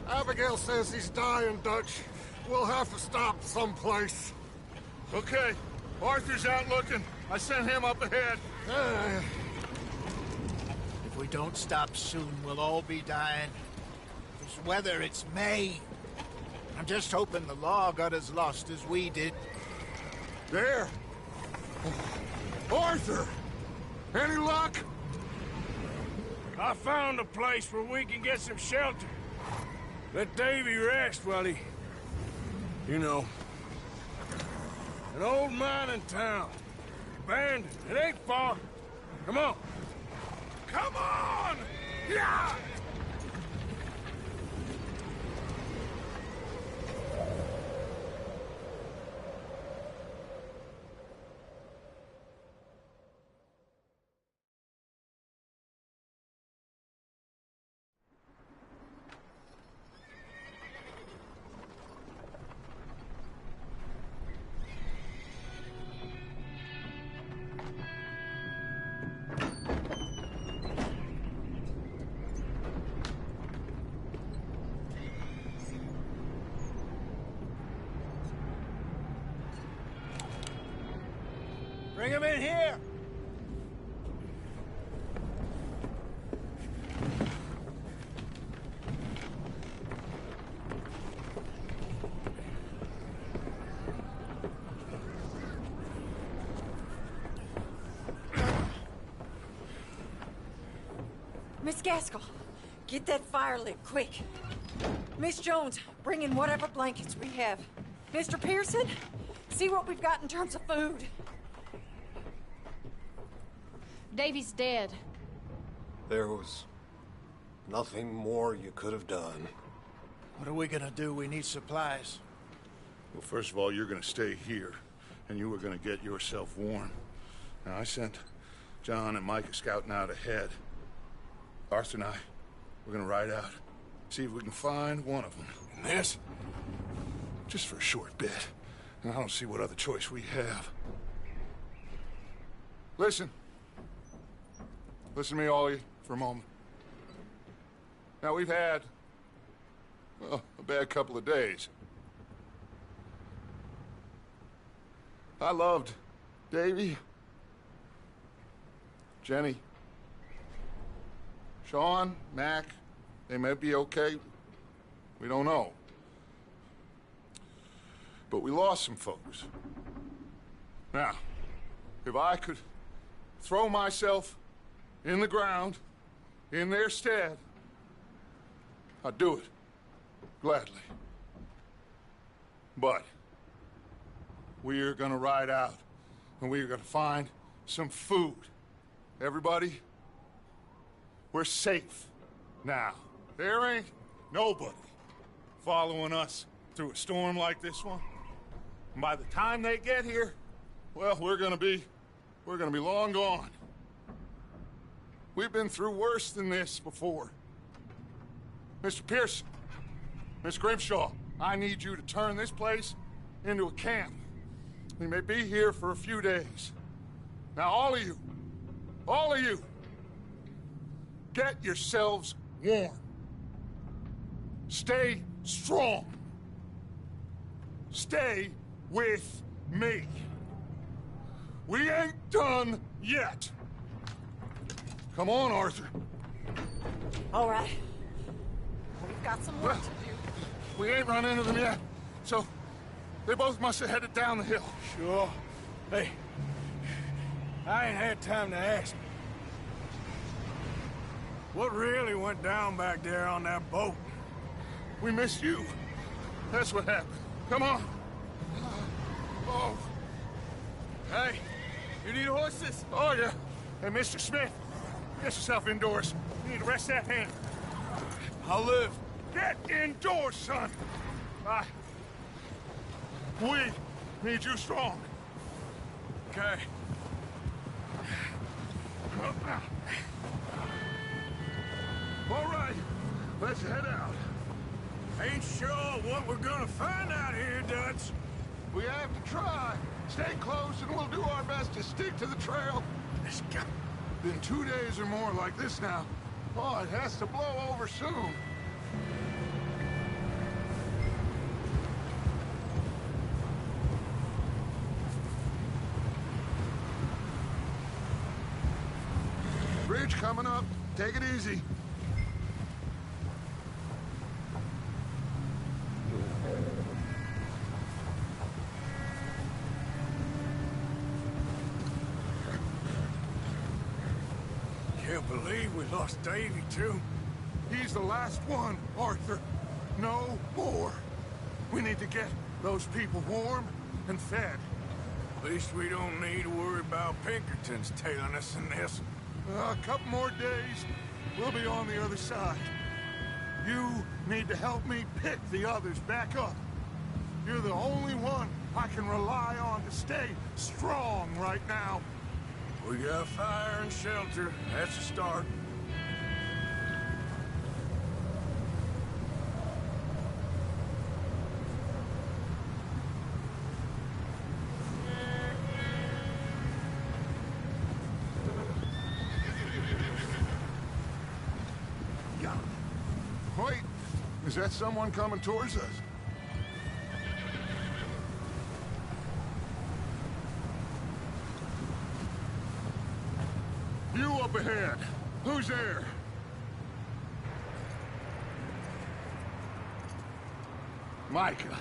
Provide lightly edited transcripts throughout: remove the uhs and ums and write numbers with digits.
Abigail says he's dying, Dutch. We'll have to stop someplace. Okay. Arthur's out looking. I sent him up ahead. If we don't stop soon, we'll all be dying. This weather, it's May. I'm just hoping the law got as lost as we did. There! Arthur! Any luck? I found a place where we can get some shelter. Let Davy rest while he... You know. An old mining town. Abandoned. It ain't far. Come on. Come on! Yeah! Bring him in here! Miss Gaskell, get that fire lit, quick. Miss Jones, bring in whatever blankets we have. Mr. Pearson, see what we've got in terms of food. Davy's dead. There was nothing more you could have done. What are we gonna do? We need supplies. Well, first of all, you're gonna stay here, and you were gonna get yourself warm. Now, I sent John and Micah scouting out ahead. Arthur and I, we're gonna ride out, see if we can find one of them. And this? Just for a short bit. And I don't see what other choice we have. Listen. Listen to me, all of you, for a moment. Now, we've had, well, a bad couple of days. I loved Davy, Jenny, Sean, Mac. They may be okay. We don't know. But we lost some folks. Now, if I could throw myself in the ground in their stead, I'd do it. Gladly. But we're gonna ride out and we're gonna find some food. Everybody, we're safe now. There ain't nobody following us through a storm like this one. And by the time they get here, well, we're gonna be long gone. We've been through worse than this before. Mr. Pearson, Miss Grimshaw, I need you to turn this place into a camp. We may be here for a few days. Now, all of you, get yourselves warm. Stay strong. Stay with me. We ain't done yet. Come on, Arthur. All right. We've got some work to do. We ain't run into them yet, so they both must have headed down the hill. Sure. Hey, I ain't had time to ask. What really went down back there on that boat? We missed you. That's what happened. Come on. Oh. Hey, you need horses? Oh, yeah. Hey, Mr. Smith, get yourself indoors. You need to rest that hand. I'll live. Get indoors, son. We need you strong. Okay. All right, let's head out. Ain't sure what we're gonna find out here, Dutch. We have to try. Stay close and we'll do our best to stick to the trail. It's got... Been 2 days or more like this now. Oh, it has to blow over soon. Bridge coming up. Take it easy. Can't believe we lost Davy, too. He's the last one, Arthur. No more. We need to get those people warm and fed. At least we don't need to worry about Pinkertons tailing us in this. A couple more days, we'll be on the other side. You need to help me pick the others back up. You're the only one I can rely on to stay strong right now. We got fire and shelter. That's a start. Wait, is that someone coming towards us? You up ahead. Who's there? Micah.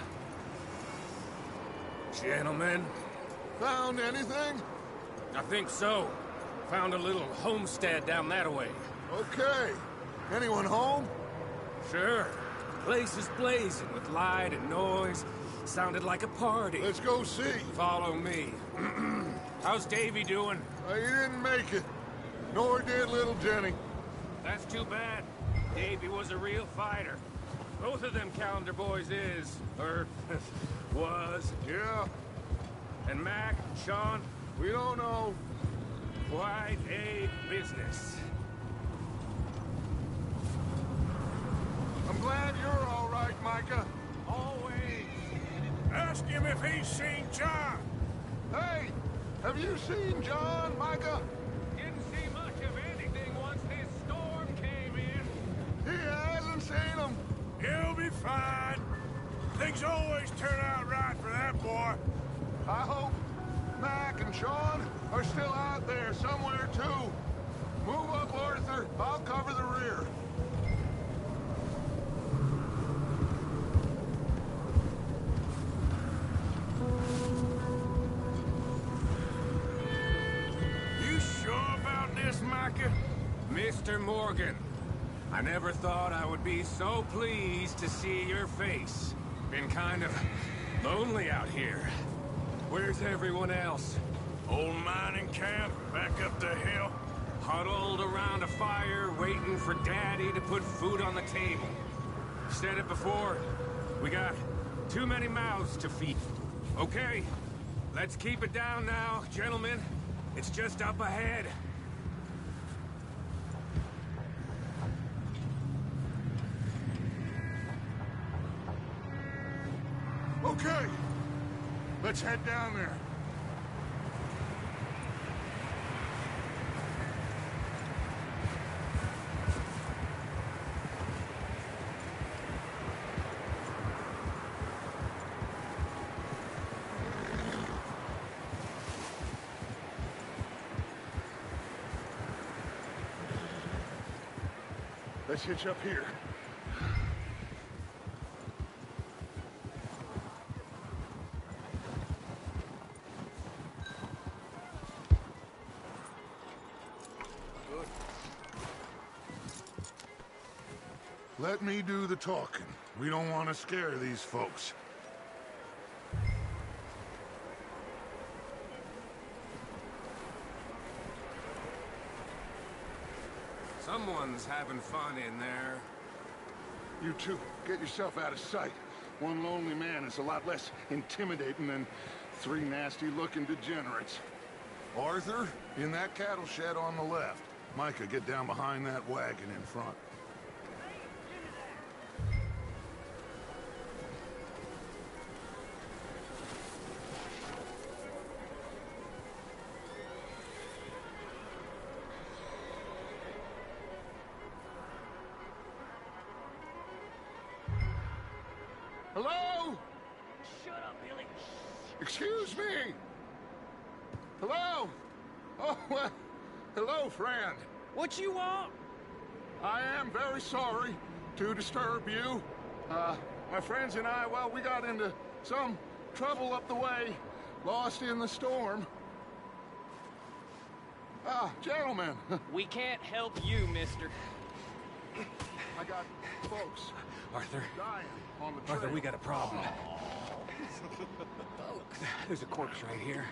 Gentlemen, Found anything? I think so. Found a little homestead down that way. Okay. Anyone home? Sure. Place is blazing with light and noise. Sounded like a party. Let's go see. Follow me. How's Davy doing? He didn't make it. Nor did little Jenny. That's too bad. Davy was a real fighter. Both of them calendar boys is, or was. Yeah, And Mac, Sean, we don't know. quite a business. I'm glad you're all right, Micah. Always. Ask him if he's seen John. Hey, have you seen John, Micah? Didn't see much of anything once this storm came in. He hasn't seen him. He'll be fine. Things always turn out right for that boy. I hope Mac and Sean are still out there somewhere, too. Move up, Arthur. I'll cover the rear. You sure about this, Micah? Mr. Morgan, I never thought I would be so pleased to see your face. Been kind of lonely out here. Where's everyone else? Old mining camp, back up the hill. Huddled around a fire, waiting for Daddy to put food on the table. Said it before, we got too many mouths to feed. Okay, let's keep it down now, gentlemen. It's just up ahead. Okay, let's head down there. Let's hitch up here. Let me do the talking. We don't want to scare these folks. Someone's having fun in there. You two, get yourself out of sight. One lonely man is a lot less intimidating than three nasty-looking degenerates. Arthur, in that cattle shed on the left. Micah, get down behind that wagon in front. Hello? Shut up, Billy. Excuse me? Hello? Oh, well, hello, friend. What you want? I am very sorry to disturb you. My friends and I, well, we got into some trouble up the way, lost in the storm. Gentlemen. We can't help you, mister. I got folks Arthur. dying on the trail. Arthur, we got a problem. There's a corpse right here.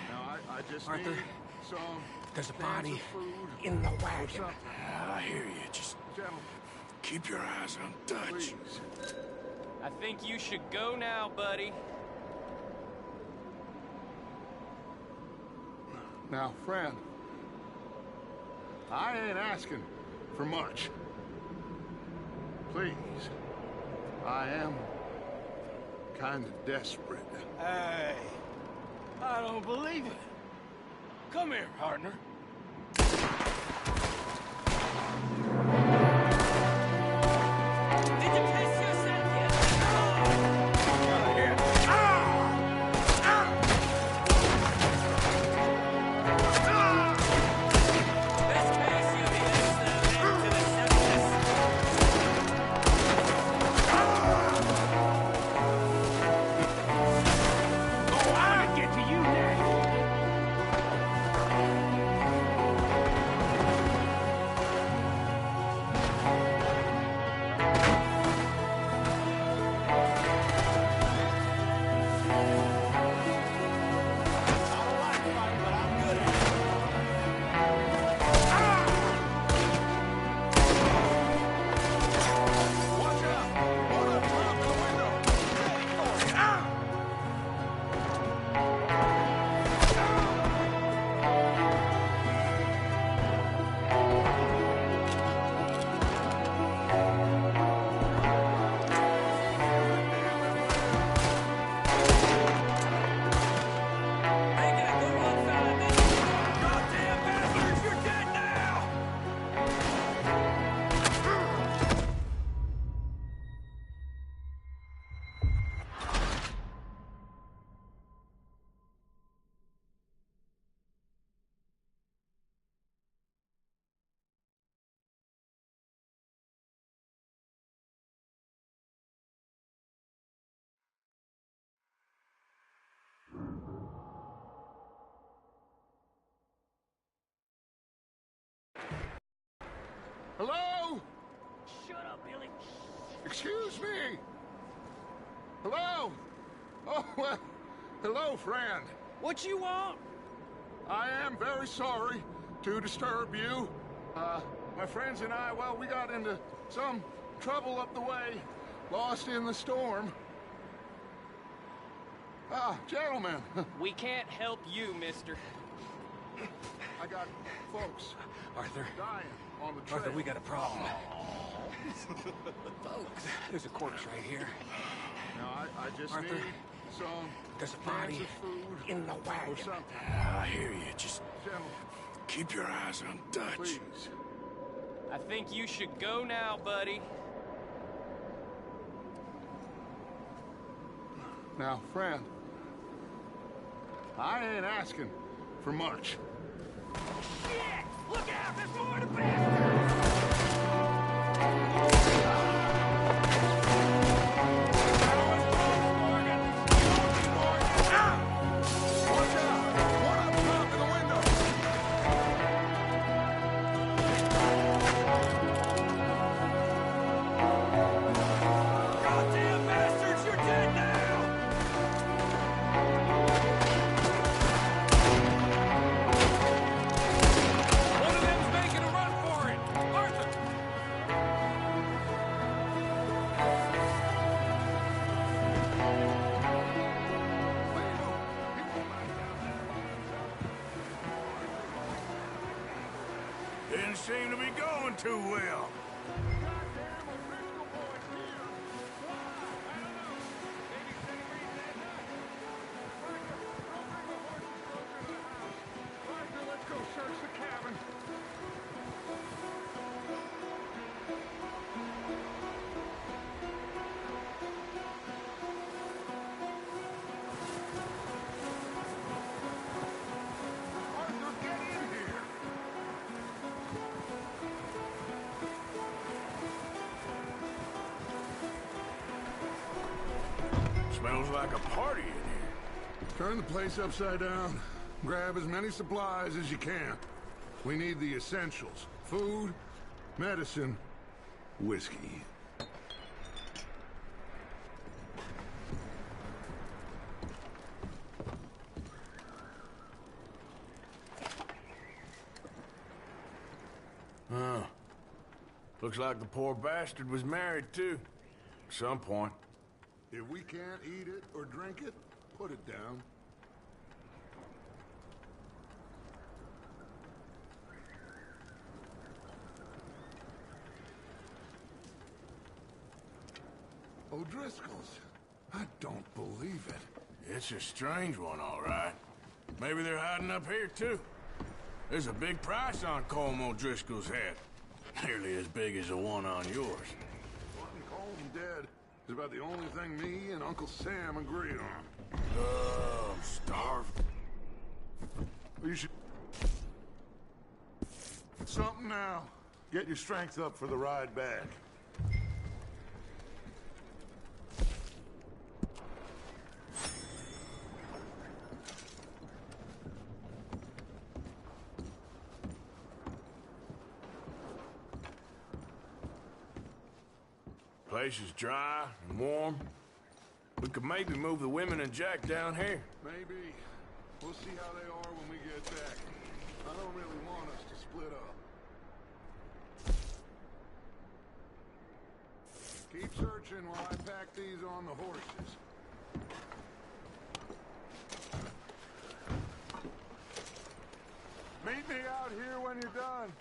Now, I just Arthur, need some there's a cans body of food in the or wagon. something. I hear you. Just Gentlemen, keep your eyes on Dutch. please. I think you should go now, buddy. Now, friend, I ain't asking for much. Please, I am kind of desperate. Hey, I don't believe it. Come here, partner. Did you piss yourself yet? Best case, you'll be listening to the sepsis. I'll get to you next. Excuse me! Hello? Oh, well, hello, friend. What you want? I am very sorry to disturb you. My friends and I, well, we got into some trouble up the way, lost in the storm. Gentlemen. We can't help you, mister. I got folks Arthur. dying on the trail. Arthur, we got a problem. Folks, there's a corpse right here. Now, I just Arthur, need some there's a cans body of food in the or wagon. something. I hear you. Just Gentlemen, keep your eyes on Dutch. please. I think you should go now, buddy. Now, friend, I ain't asking for much. Shit! Look out! There's more to bastards! Watch out! One up top in the window! Goddamn bastards! You're dead now! One of them's making a run for it! Arthur! Didn't seem to be going too well. Let's go search the cabin. Arthur, get in here. Smells like a party in here. Turn the place upside down. Grab as many supplies as you can. We need the essentials. Food, medicine, whiskey. Looks like the poor bastard was married, too. At some point. If we can't eat it or drink it, put it down. O'Driscoll's. I don't believe it. It's a strange one, all right. Maybe they're hiding up here, too. There's a big price on Colm O'Driscoll's head. Nearly as big as the one on yours. Wanting Colm dead is about the only thing me and Uncle Sam agree on. Oh, I'm starved. You should... Something now. Get your strength up for the ride back. Place is dry and warm. We could maybe move the women and Jack down here. Maybe. We'll see how they are when we get back. I don't really want us to split up. Keep searching while I pack these on the horses. Meet me out here when you're done.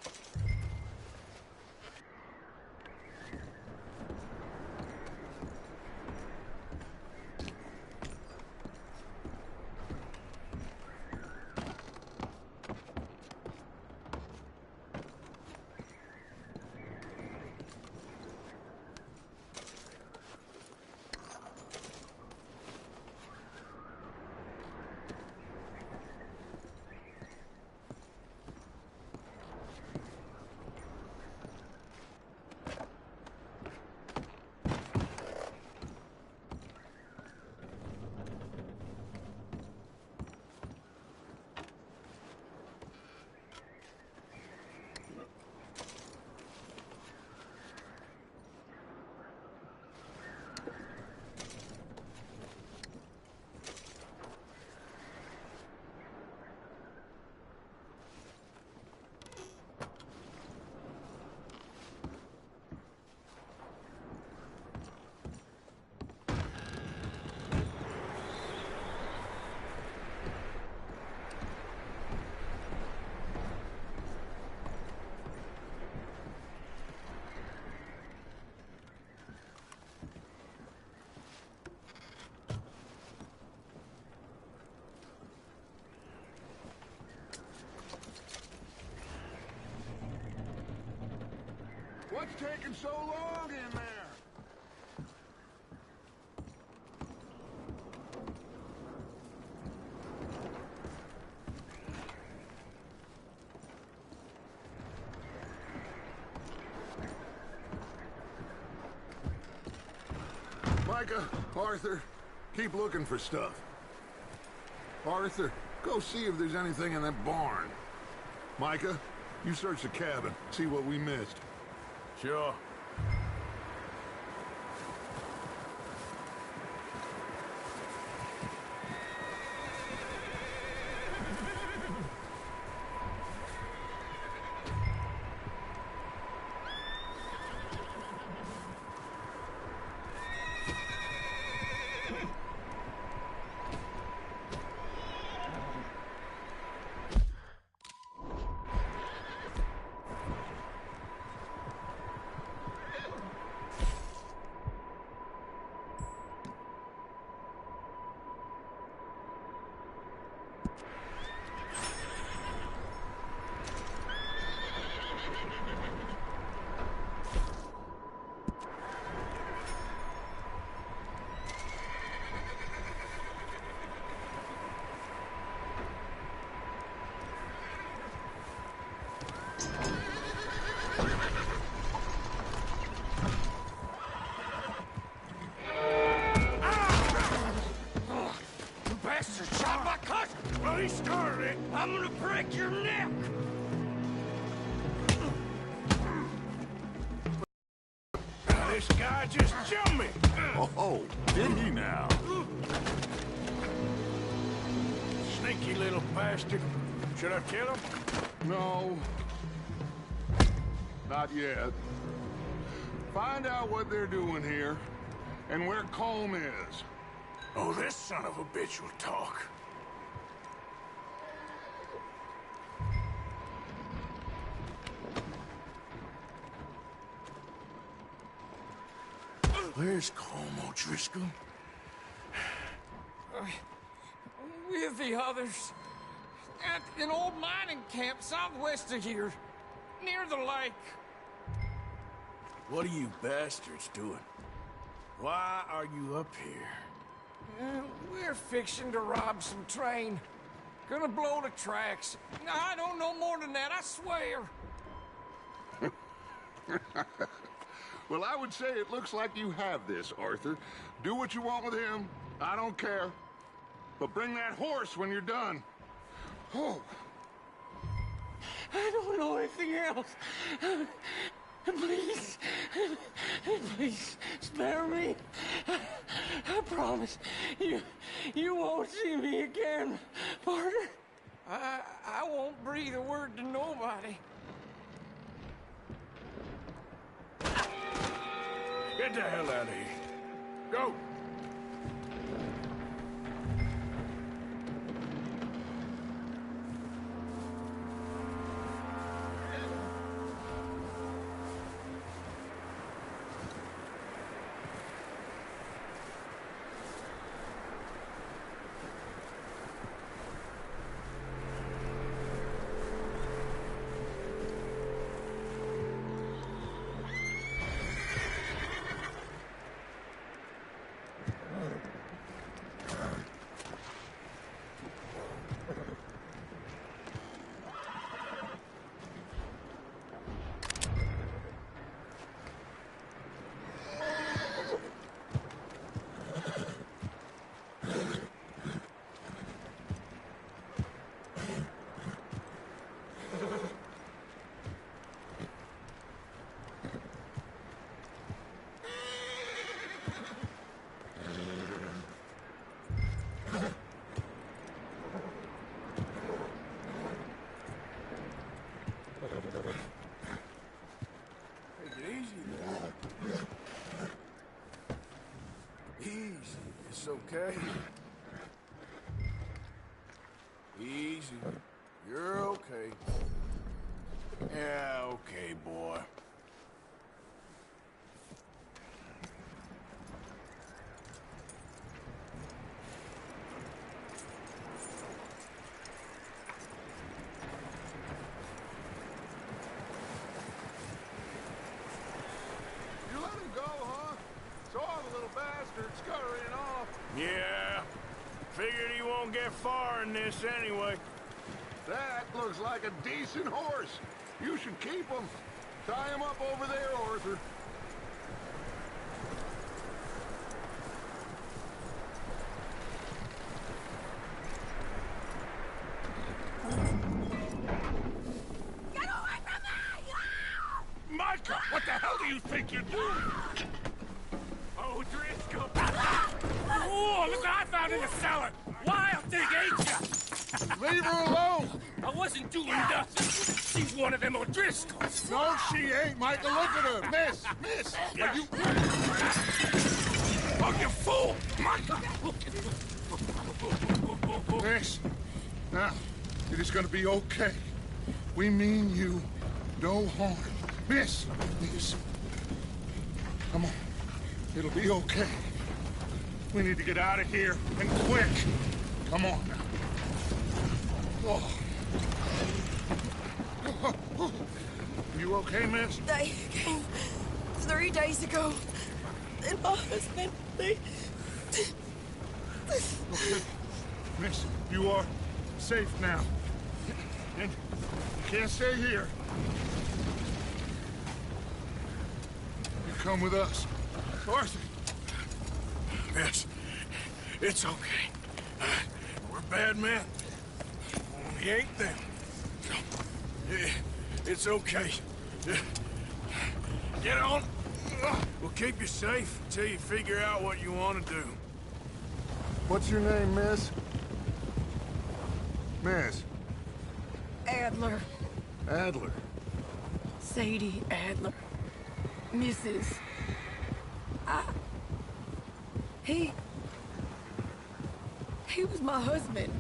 taking so long in there? Micah, Arthur, keep looking for stuff. Arthur, go see if there's anything in that barn. Micah, you search the cabin, see what we missed. Sure. Well, he started it. I'm gonna break your neck. This guy just jumped me. Oh, did he now? Sneaky little bastard. Should I kill him? No. Not yet. Find out what they're doing here, and where Colm is. Oh, this son of a bitch will talk. Where's Colm O'Driscoll? With the others. At an old mining camp southwest of here. Near the lake. What are you bastards doing? Why are you up here? We're fixing to rob some train. Gonna blow the tracks. I don't know more than that, I swear. Well, I would say it looks like you have this, Arthur. Do what you want with him. I don't care. But bring that horse when you're done. Oh. I don't know anything else. Please. Please, spare me. I promise. You won't see me again, partner. I won't breathe a word to nobody. Get the hell out of here. Go. It's okay. Easy. You're okay. Yeah, okay, boy. miss, anyway. That looks like a decent horse. You should keep him. Tie him up over there, Arthur. Get away from me! Micah, what the hell do you think you're doing? Oh, Driscoll! Oh, look what I found in the cellar! Wild thing, ain't ya? Leave her alone! I wasn't doing nothing. She's one of them O'Driscolls. No, she ain't, Micah. Look at her. Miss, are you... Oh, you fool! Micah! Miss, now, it is gonna be okay. We mean you no harm. Miss, come on. It'll be okay. We need to get out of here, and quick. Come on now. Oh. You okay, miss? They came 3 days ago. And my husband, they... Okay. Miss, you are safe now. And you can't stay here. You come with us. Arthur. Miss, it's okay. We're bad men. We ain't them. It's okay. Get on. We'll keep you safe until you figure out what you want to do. What's your name, miss? Miss? Adler. Adler. Sadie Adler. Mrs. He was my husband.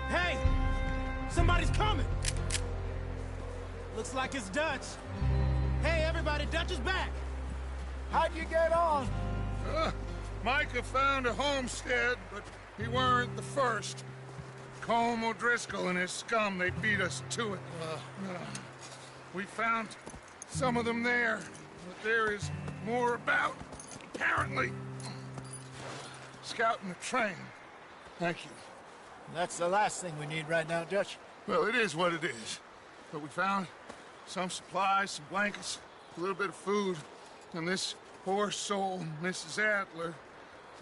Hey! Somebody's coming! Looks like it's Dutch. Hey, everybody, Dutch is back! How'd you get on? Micah found a homestead, but he weren't the first. Colm O'Driscoll and his scum, they beat us to it. We found some of them there, but there is more about, apparently. Scouting the train. Thank you. That's the last thing we need right now, Dutch. Well, it is what it is. But we found some supplies, some blankets, a little bit of food, and this poor soul, Mrs. Adler,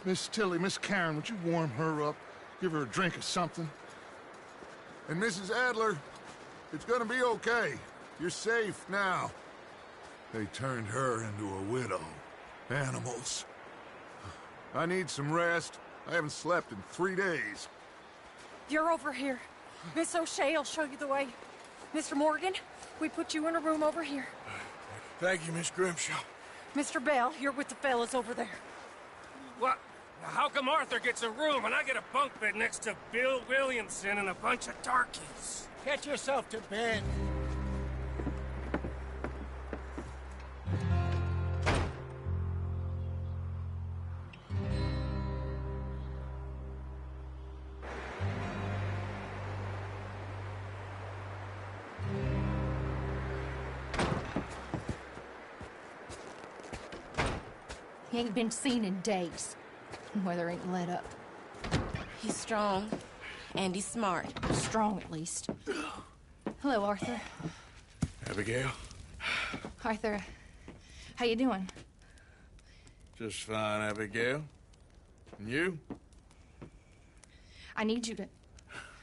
Miss Tilly, Miss Karen, would you warm her up? Give her a drink or something? And Mrs. Adler, it's gonna be okay. You're safe now. They turned her into a widow. Animals. I need some rest. I haven't slept in 3 days. You're over here. Miss O'Shea will show you the way. Mr. Morgan, we put you in a room over here. Thank you, Miss Grimshaw. Mr. Bell, you're with the fellas over there. What? How come Arthur gets a room and I get a bunk bed next to Bill Williamson and a bunch of darkies? Get yourself to bed. He ain't been seen in days. Weather ain't let up. He's strong, and he's smart. Strong, at least. Hello, Arthur. Abigail? Arthur, how you doing? Just fine, Abigail. And you? I need you to...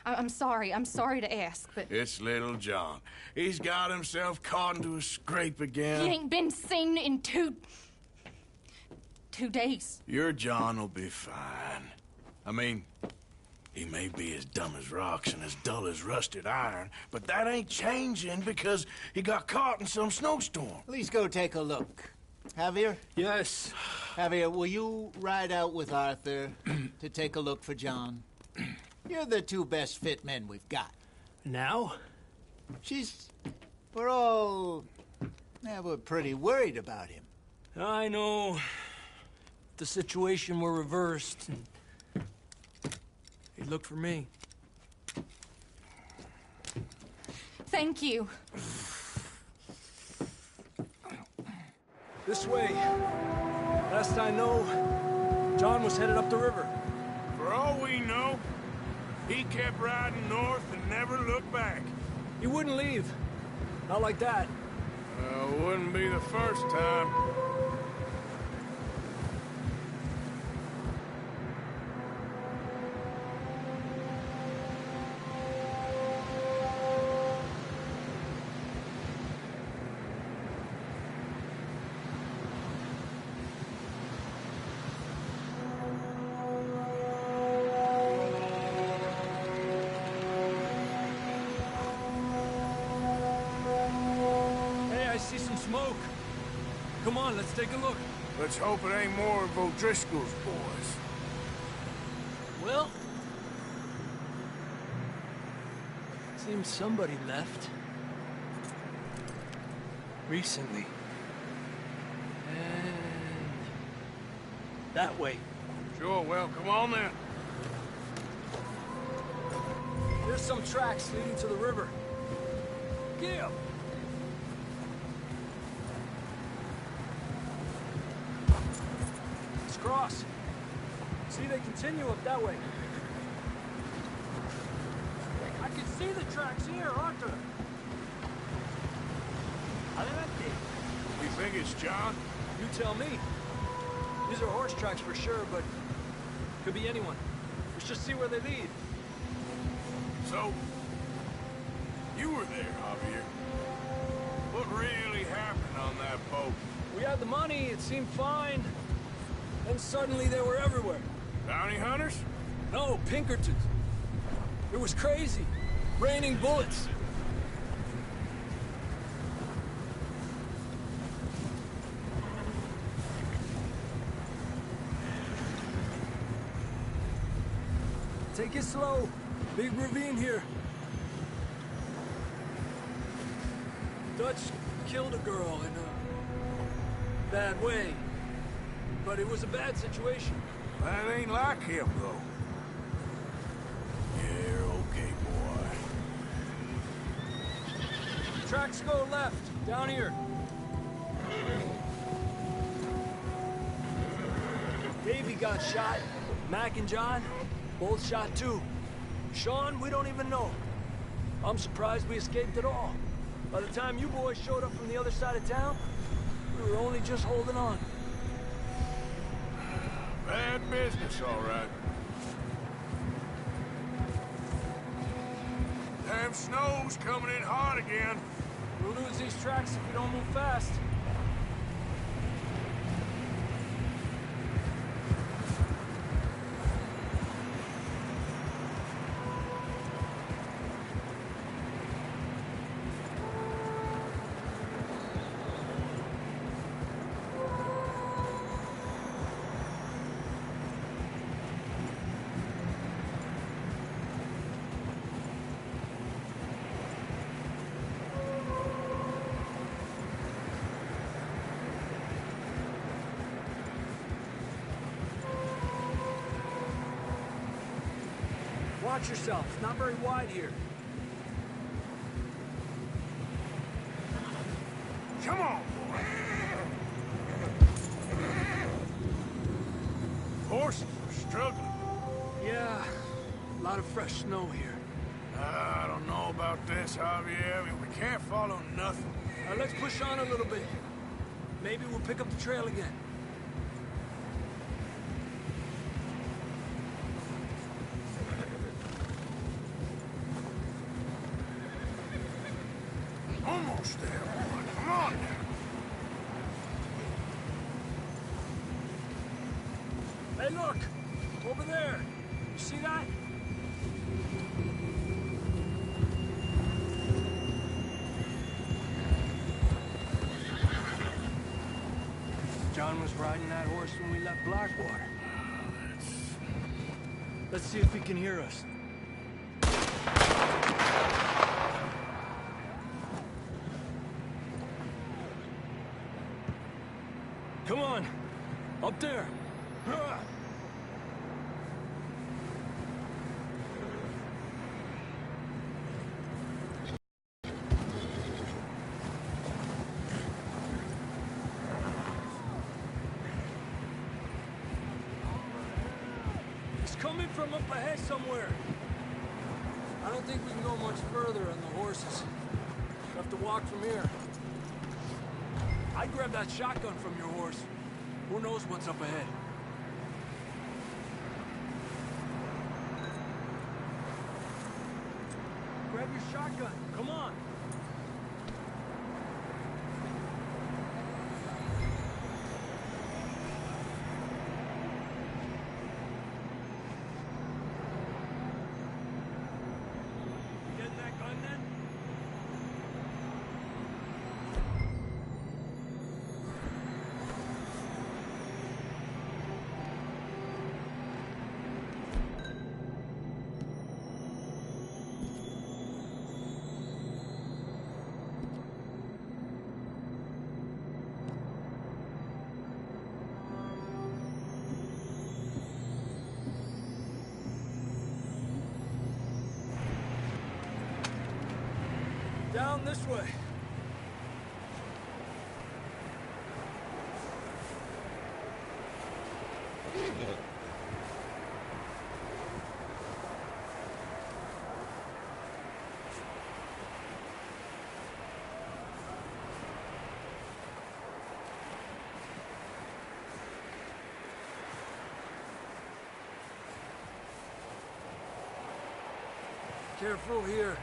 I'm sorry to ask, but... It's little John. He's got himself caught into a scrape again. He ain't been seen in 2 days. Your John will be fine. I mean, he may be as dumb as rocks and as dull as rusted iron, but that ain't changing because he got caught in some snowstorm. Please go take a look. Javier? Yes. Javier, will you ride out with Arthur to take a look for John? You're the 2 best fit men we've got. Now? We're pretty worried about him. I know. If the situation were reversed, and look for me. Thank you. This way. Last I know, John was headed up the river. For all we know, he kept riding north and never looked back. He wouldn't leave. Not like that. Wouldn't be the first time. See some smoke. Come on, let's take a look. Let's hope it ain't more of O'Driscoll's boys. Well, seems somebody left. Recently. And that way. Sure, well, come on then. There's some tracks leading to the river. Get up. Cross. See, they continue up that way. I can see the tracks here, aren't there? You think it's John? You tell me. These are horse tracks for sure, but could be anyone. Let's just see where they lead. So, you were there, Javier. What really happened on that boat? We had the money, it seemed fine. And suddenly they were everywhere. Bounty hunters? No, Pinkertons. It was crazy. Raining bullets. Take it slow. Big ravine here. Dutch killed a girl in a bad way. But it was a bad situation. That ain't like him, though. Yeah, okay, boy. Tracks go left, down here. Davey got shot. Mac and John, both shot too. Sean, we don't even know. I'm surprised we escaped at all. By the time you boys showed up from the other side of town, we were only just holding on. Bad business, all right. Damn snow's coming in hot again. We'll lose these tracks if we don't move fast. Watch yourself. It's not very wide here. Come on, boy. Horses are struggling. Yeah, a lot of fresh snow here. I don't know about this, Javier. I mean, we can't follow nothing. Let's push on a little bit. Maybe we'll pick up the trail again. Almost there, boy. Come on now. Hey, look! Over there! You see that? John was riding that horse when we left Blackwater. Let's see if he can hear us. Come on! Up there! coming from up ahead somewhere. I don't think we can go much further on the horses. We'll have to walk from here. I'd grab that shotgun from your horse. Who knows what's up ahead? Grab your shotgun. Come on. You getting that gun then? Down this way. Careful here.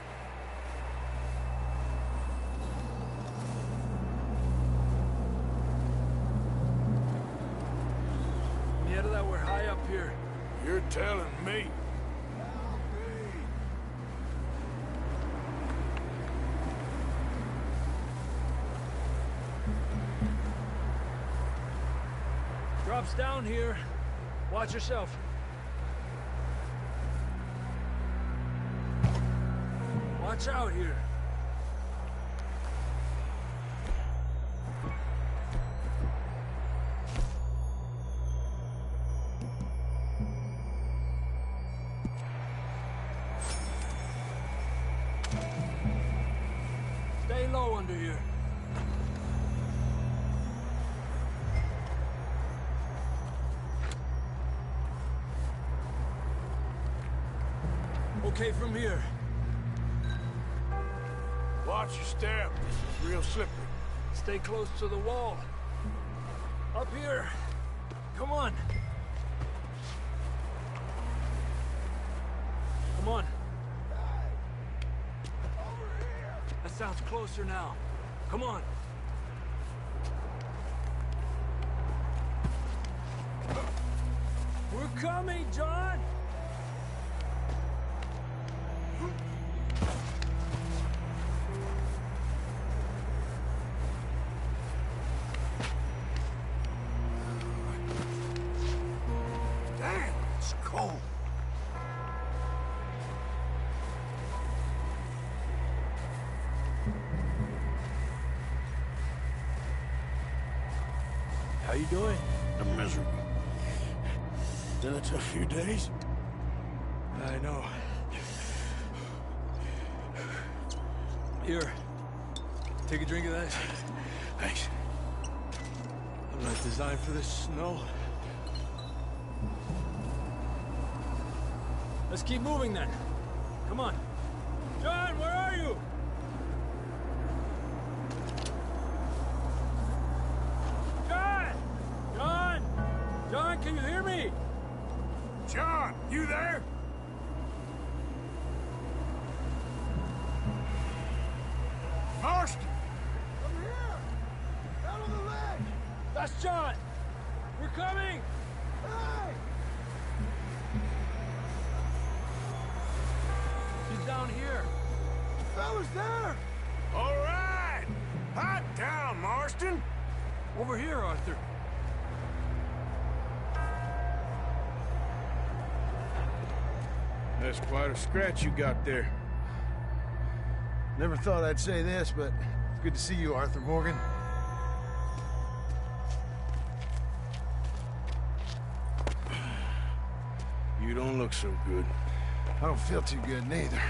We're high up here. You're telling me. Drops down here. Watch yourself. Watch out here. Stay low under here. Okay from here. Watch your step. This is real slippery. Stay close to the wall. Up here. Come on. Come on. That sounds closer now. Come on. We're coming, John! Damn, it's cold. How you doing? I'm miserable. Been a tough few days. I know. Here. Take a drink of that. Thanks. I'm not designed for this snow. Let's keep moving then. Come on. John, where are you? John! John! John, can you hear me? John, you there? Marston! I'm here! Out on the ledge! That's John! We're coming! Hey! He's down here. Fellas there! All right! Hot down, Marston! Over here, Arthur. That's quite a scratch you got there. Never thought I'd say this, but it's good to see you, Arthur Morgan. You don't look so good. I don't feel too good, neither.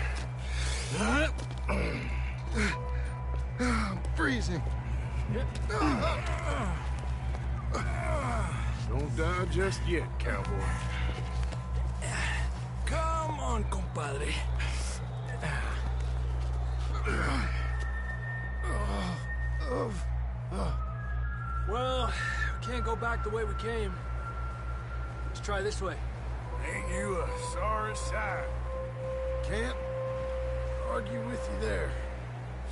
I'm freezing. Don't die just yet, cowboy. padre. Well, we can't go back the way we came. Let's try this way. Ain't you a sorry sight? Can't argue with you there.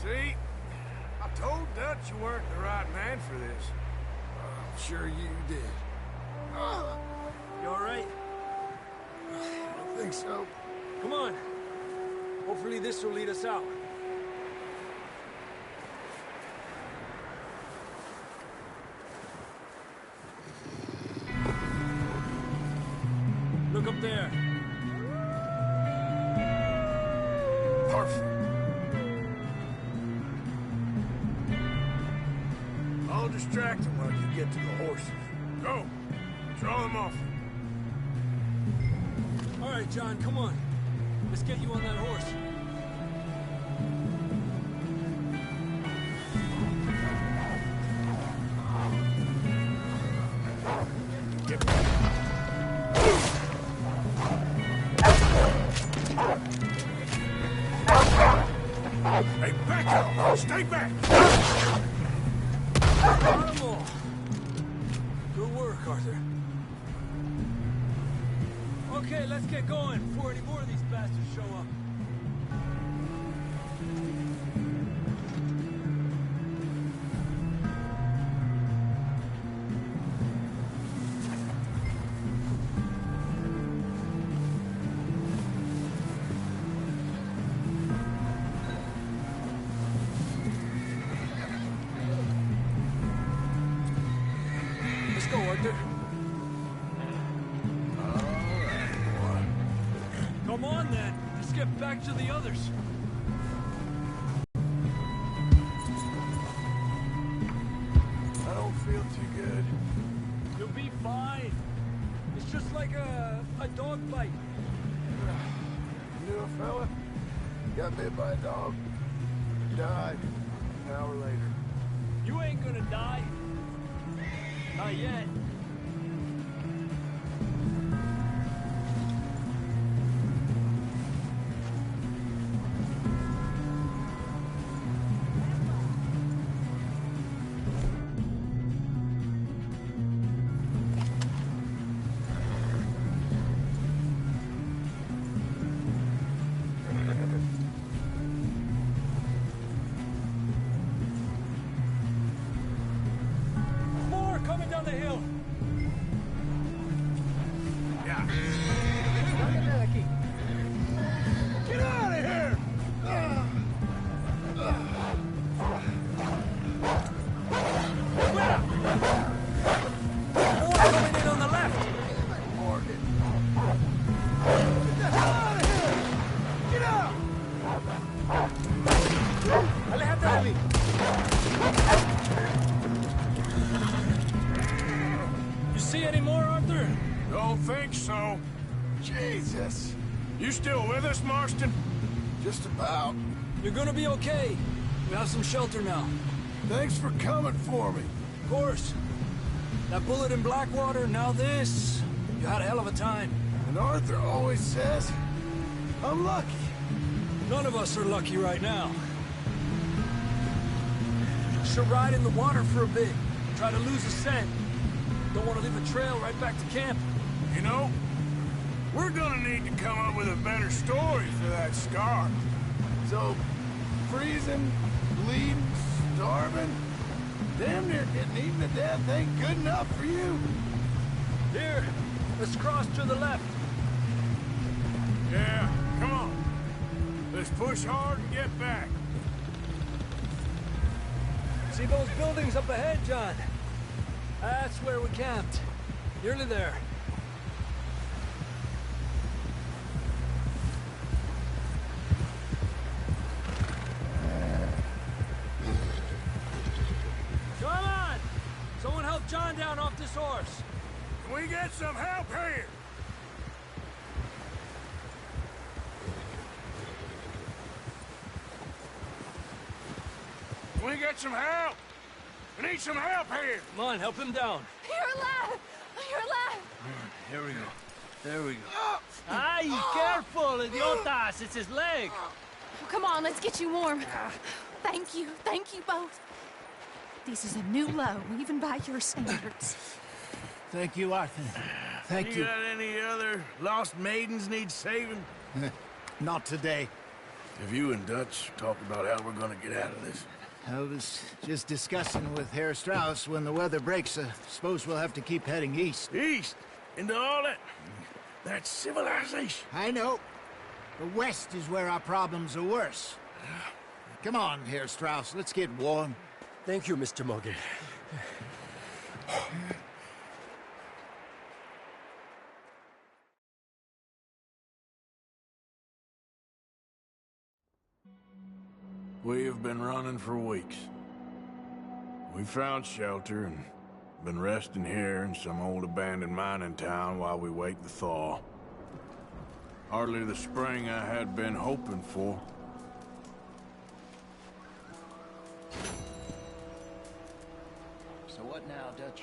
See? I told Dutch you weren't the right man for this. I'm sure you did. You all right? I don't think so. Come on. Hopefully this will lead us out. Look up there. Perfect. I'll distract them while you get to the horses. Go. Draw them off. All right, John, come on. Let's get you on that horse. Get back. Hey, back up! Stay back! Got 'em all. Good work, Arthur. Okay, let's get going before any more of these bastards show up. Let's go, Arthur. Come on, then. Let's get back to the others. I don't feel too good. You'll be fine. It's just like a dog bite. You knew a fella? Got bit by a dog. Died an hour later. You ain't gonna die. Not yet. More coming down the hill. Yeah. Get out of here! More coming in on the left. Morgan. Get the hell out of here! Get out! Alejandro de mí. You see any more, Arthur? Don't think so. Jesus! You still with us, Marston? Just about. You're gonna be okay. We have some shelter now. Thanks for coming for me. Of course. That bullet in Blackwater, now this. You had a hell of a time. And Arthur always says, I'm lucky. None of us are lucky right now. Should ride in the water for a bit. Try to lose a scent. Don't want to leave a trail right back to camp. You know, we're gonna need to come up with a better story for that scar. So, freezing, bleeding, starving, damn near getting eaten to death ain't good enough for you. Here, let's cross to the left. Yeah, come on. Let's push hard and get back. See those buildings up ahead, John? That's where we camped. Nearly there. Come on! Someone help John down off this horse. Can we get some help here? Can we get some help? We need some help here. Come on, help him down. You're alive! You're alive! Here we go. There we go. Ay, careful, idiotas! It's his leg! Come on, let's get you warm. Thank you both. This is a new low, even by your standards. Thank you, Arthur. Thank you. You got any other lost maidens need saving? Not today. Have you and Dutch talked about how we're gonna get out of this? I was just discussing with Herr Strauss when the weather breaks. Suppose we'll have to keep heading east. East? Into all that... That's civilization. I know. The west is where our problems are worse. Come on, Herr Strauss, let's get warm. Thank you, Mr. Morgan. We have been running for weeks. We found shelter and been resting here in some old abandoned mining town while we wait the thaw. Hardly the spring I had been hoping for. So what now, Dutch?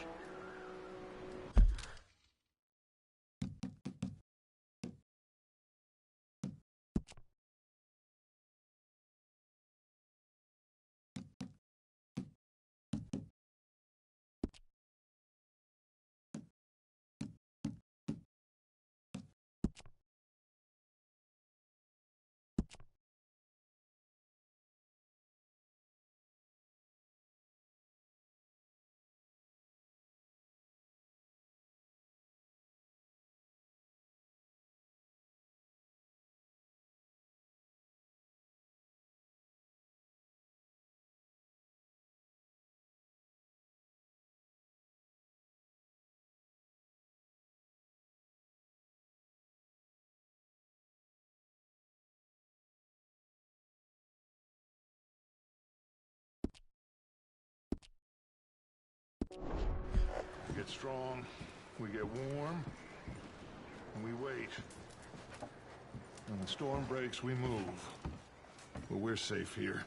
We get strong, we get warm, and we wait. When the storm breaks, we move. But we're safe here.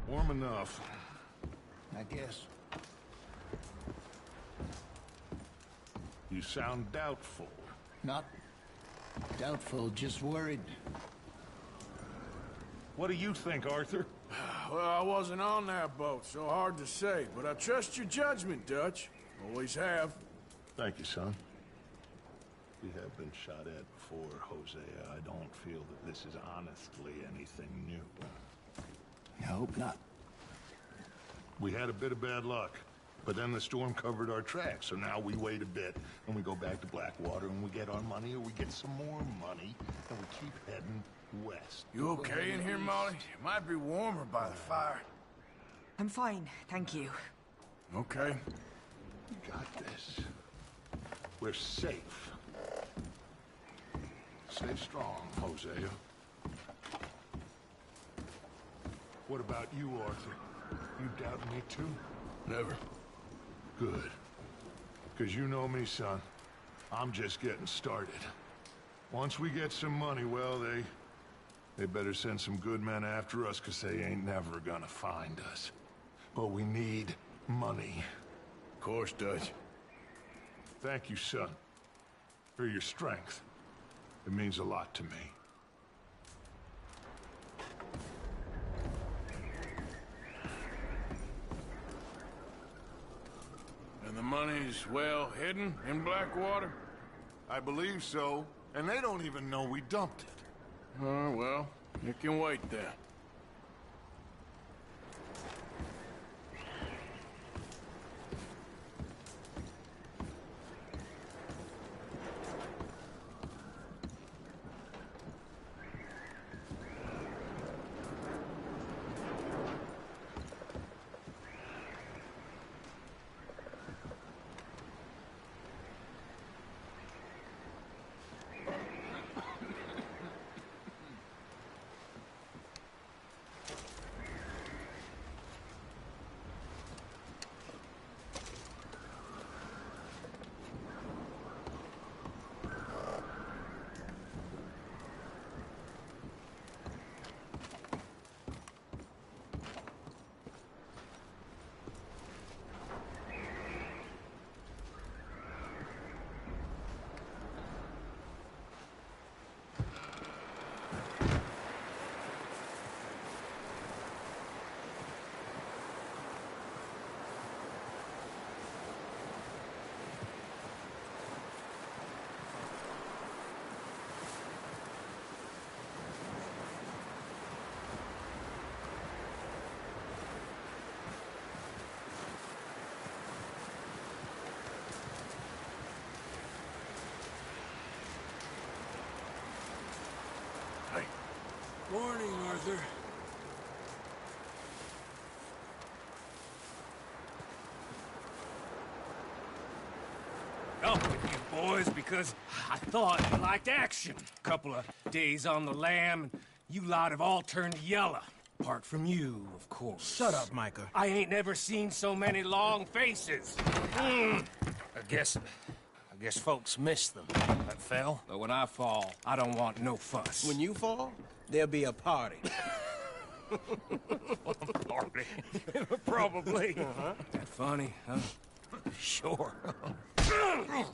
Warm enough. I guess. You sound doubtful. Not doubtful, just worried. What do you think, Arthur? Well, I wasn't on that boat, so hard to say, but I trust your judgment, Dutch. Always have. Thank you, son. We have been shot at before, Hosea. I don't feel that this is honestly anything new. I hope not. We had a bit of bad luck, but then the storm covered our tracks, so now we wait a bit, and we go back to Blackwater, and we get our money, or we get some more money, and we keep heading west. You okay in here, Molly? It might be warmer by the fire. I'm fine, thank you. Okay. We got this. We're safe. Stay strong, Hosea. What about you, Arthur? You doubt me too? Never. Good. Because you know me, son. I'm just getting started. Once we get some money, well, they better send some good men after us, because they ain't never gonna find us. But we need money. Of course, Dutch. Thank you, son, for your strength. It means a lot to me. And the money's well hidden in Blackwater? I believe so, and they don't even know we dumped it. Oh, well, it can wait then. Morning, Arthur. Up with you boys because I thought you liked action. Couple of days on the lam, and you lot have all turned yellow. Apart from you, of course. Shut up, Micah. I ain't never seen so many long faces. I guess folks miss them. That fell. But when I fall, I don't want no fuss. When you fall, there'll be a party. Party? Probably. That funny, huh? Sure. I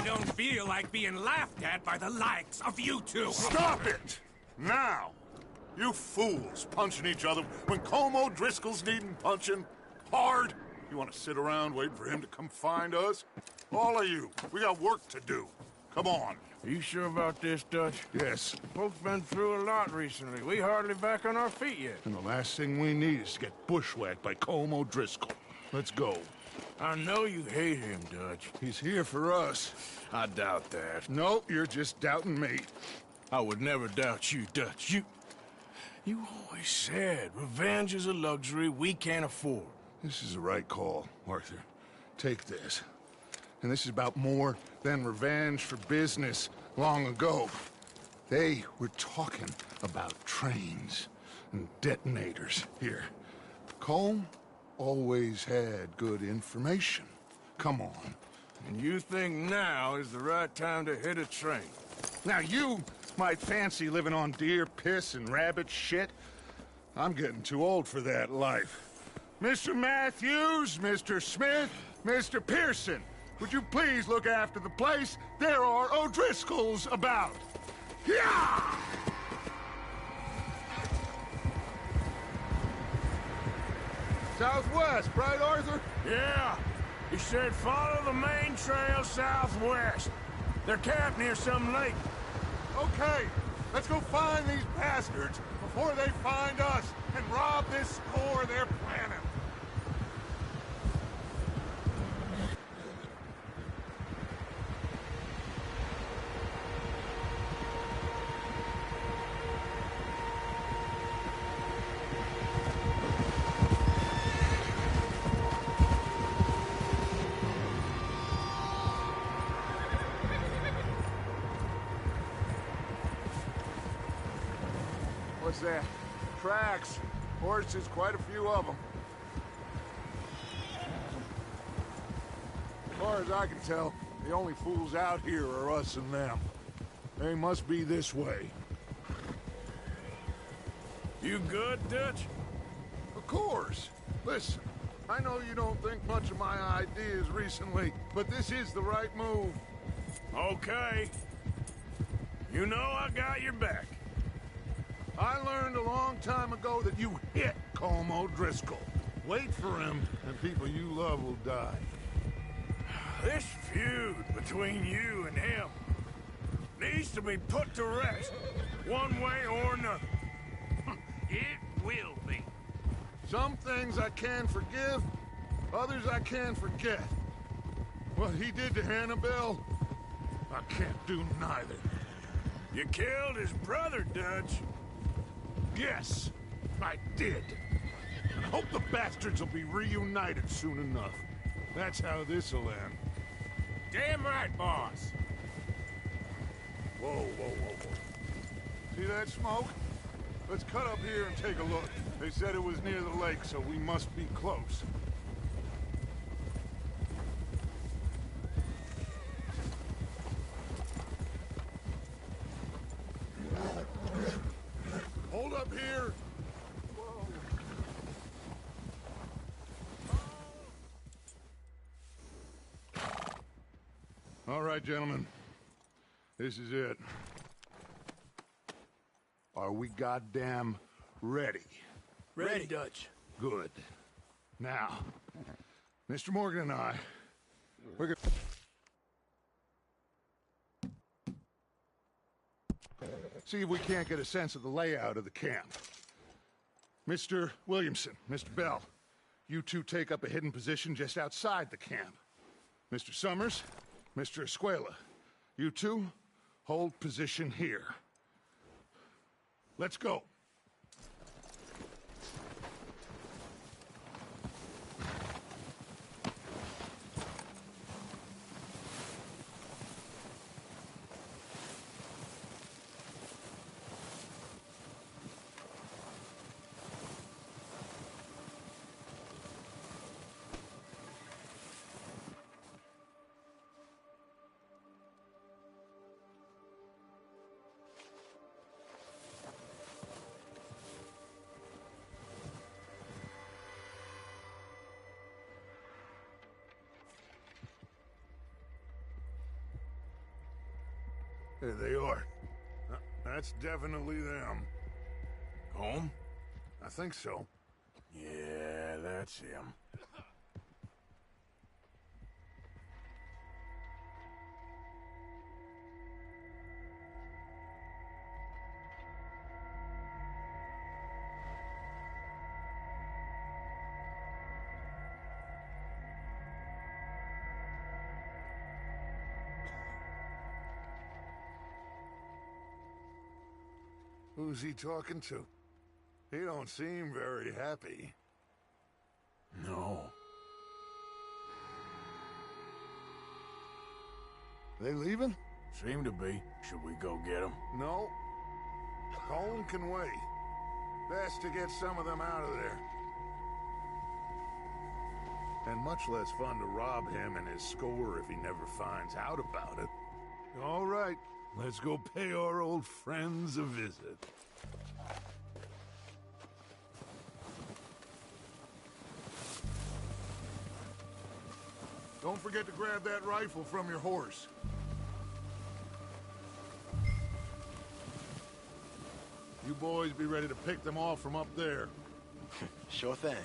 don't feel like being laughed at by the likes of you two. Stop it! Now! You fools punching each other when Como Driscoll's needing punching hard. You want to sit around waiting for him to come find us? All of you, we got work to do. Come on. Are you sure about this, Dutch? Yes. Folks been through a lot recently. We hardly back on our feet yet. And the last thing we need is to get bushwhacked by Como Driscoll. Let's go. I know you hate him, Dutch. He's here for us. I doubt that. No, you're just doubting me. I would never doubt you, Dutch. You always said revenge is a luxury we can't afford. This is the right call, Arthur. Take this. And this is about more than revenge for business long ago. They were talking about trains and detonators here. Colm always had good information. Come on. And you think now is the right time to hit a train? Now you might fancy living on deer piss and rabbit shit. I'm getting too old for that life. Mr. Matthews, Mr. Smith, Mr. Pearson, would you please look after the place? There are O'Driscolls about. Yeah! Southwest, right, Arthur? Yeah. He said follow the main trail southwest. They're camped near some lake. Okay, let's go find these bastards before they find us and rob this score they're planning. What's that? Tracks. Horses, quite a few of them. As far as I can tell, the only fools out here are us and them. They must be this way. You good, Dutch? Of course. Listen, I know you don't think much of my ideas recently, but this is the right move. Okay. You know I got your back. I learned a long time ago that you hit Como Driscoll. Wait for him, and people you love will die. This feud between you and him needs to be put to rest, one way or another. It will be. Some things I can forgive, others I can forget. What he did to Annabelle, I can't do neither. You killed his brother, Dutch. Yes, I did. And I hope the bastards will be reunited soon enough. That's how this'll end. Damn right, boss. Whoa, whoa, whoa, whoa. See that smoke? Let's cut up here and take a look. They said it was near the lake, so we must be close. Hold up here. Whoa. All right, gentlemen. This is it. Are we goddamn ready? Ready, Dutch. Good. Now, Mr. Morgan and I, we're gonna... see if we can't get a sense of the layout of the camp. Mr. Williamson, Mr. Bell, you two take up a hidden position just outside the camp. Mr. Summers, Mr. Escuela, you two hold position here. Let's go. There they are. That's definitely them. Home? I think so. Yeah, that's him. Who's he talking to? He don't seem very happy. No. They leaving? Seem to be. Should we go get them? No. Colin can wait. Best to get some of them out of there. And much less fun to rob him and his score if he never finds out about it. All right, let's go pay our old friends a visit. Don't forget to grab that rifle from your horse. You boys be ready to pick them off from up there. Sure thing.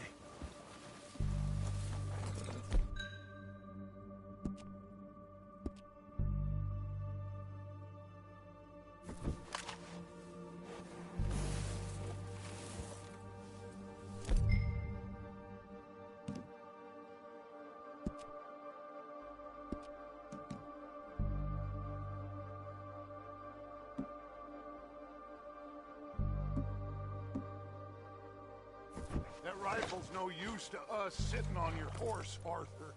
That rifle's no use to us sitting on your horse, Arthur.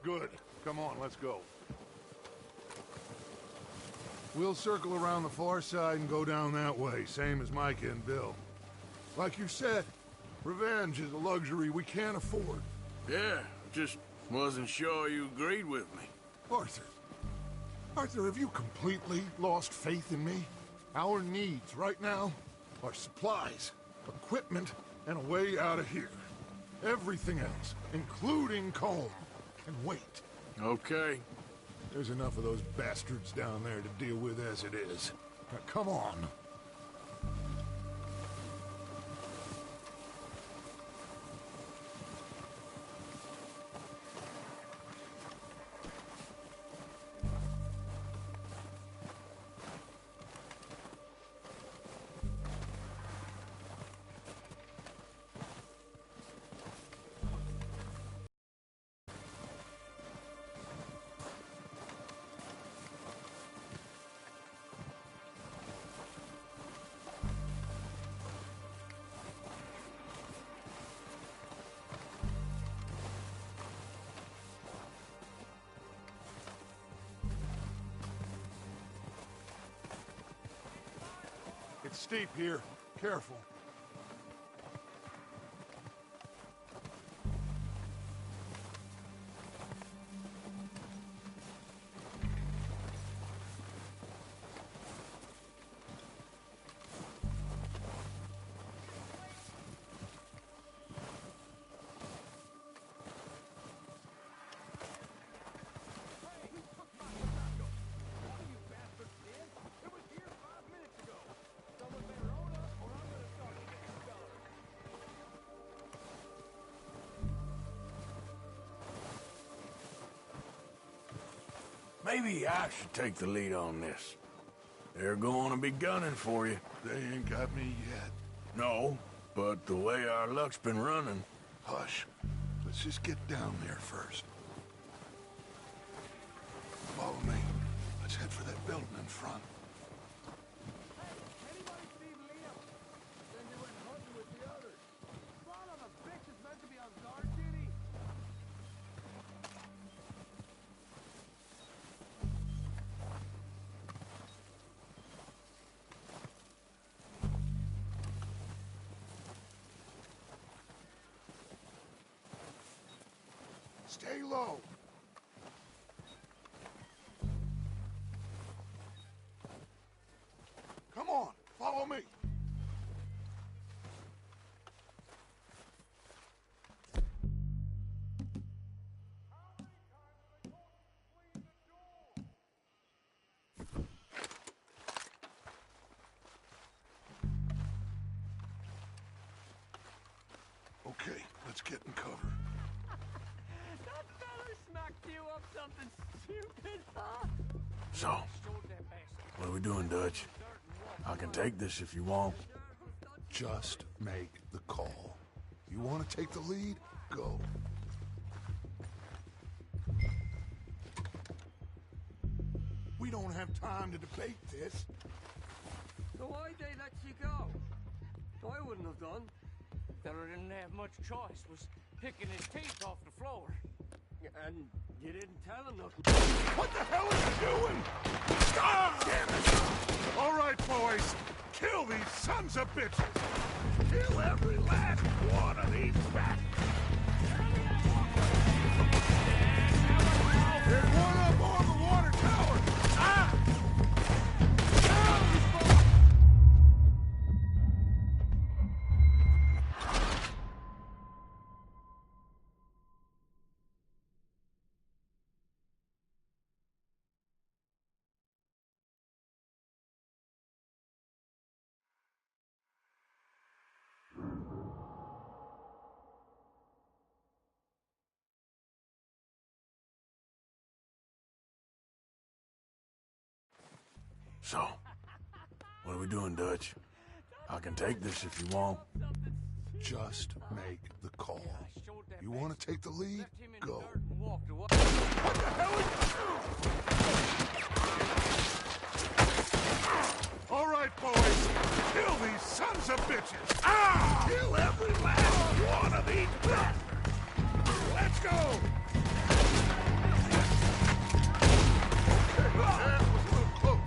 Good. Come on, let's go. We'll circle around the far side and go down that way, same as Micah and Bill. Like you said, revenge is a luxury we can't afford. Yeah, just wasn't sure you agreed with me. Arthur, have you completely lost faith in me? Our needs right now are supplies, equipment, and a way out of here. Everything else, including Colm, can wait. Okay. There's enough of those bastards down there to deal with as it is. Now, come on. It's steep here. Careful. Maybe I should take the lead on this. They're going to be gunning for you. They ain't got me yet. No, but the way our luck's been running... Hush. Let's just get down there first. Follow me. Let's head for that building in front. Anybody see Stay low. Come on, follow me. Okay, let's get in cover. That fella smacked you up something stupid, huh? So, what are we doing, Dutch? I can take this if you want. Just make the call. You want to take the lead? Go. We don't have time to debate this. So why'd they let you go? I wouldn't have done. Fella didn't have much choice, was picking his teeth off the floor. And you didn't tell him nothing. What the hell are you doing? Ah, damn it! All right, boys. Kill these sons of bitches. Kill every last one of these rats. There's one up on the water tower. Ah! So, what are we doing, Dutch? I can take this if you want. Just make the call. You want to take the lead? Go. What the hell is... All right, boys. Kill these sons of bitches. Ah! Kill every last one of these brats. Let's go. That was a little close.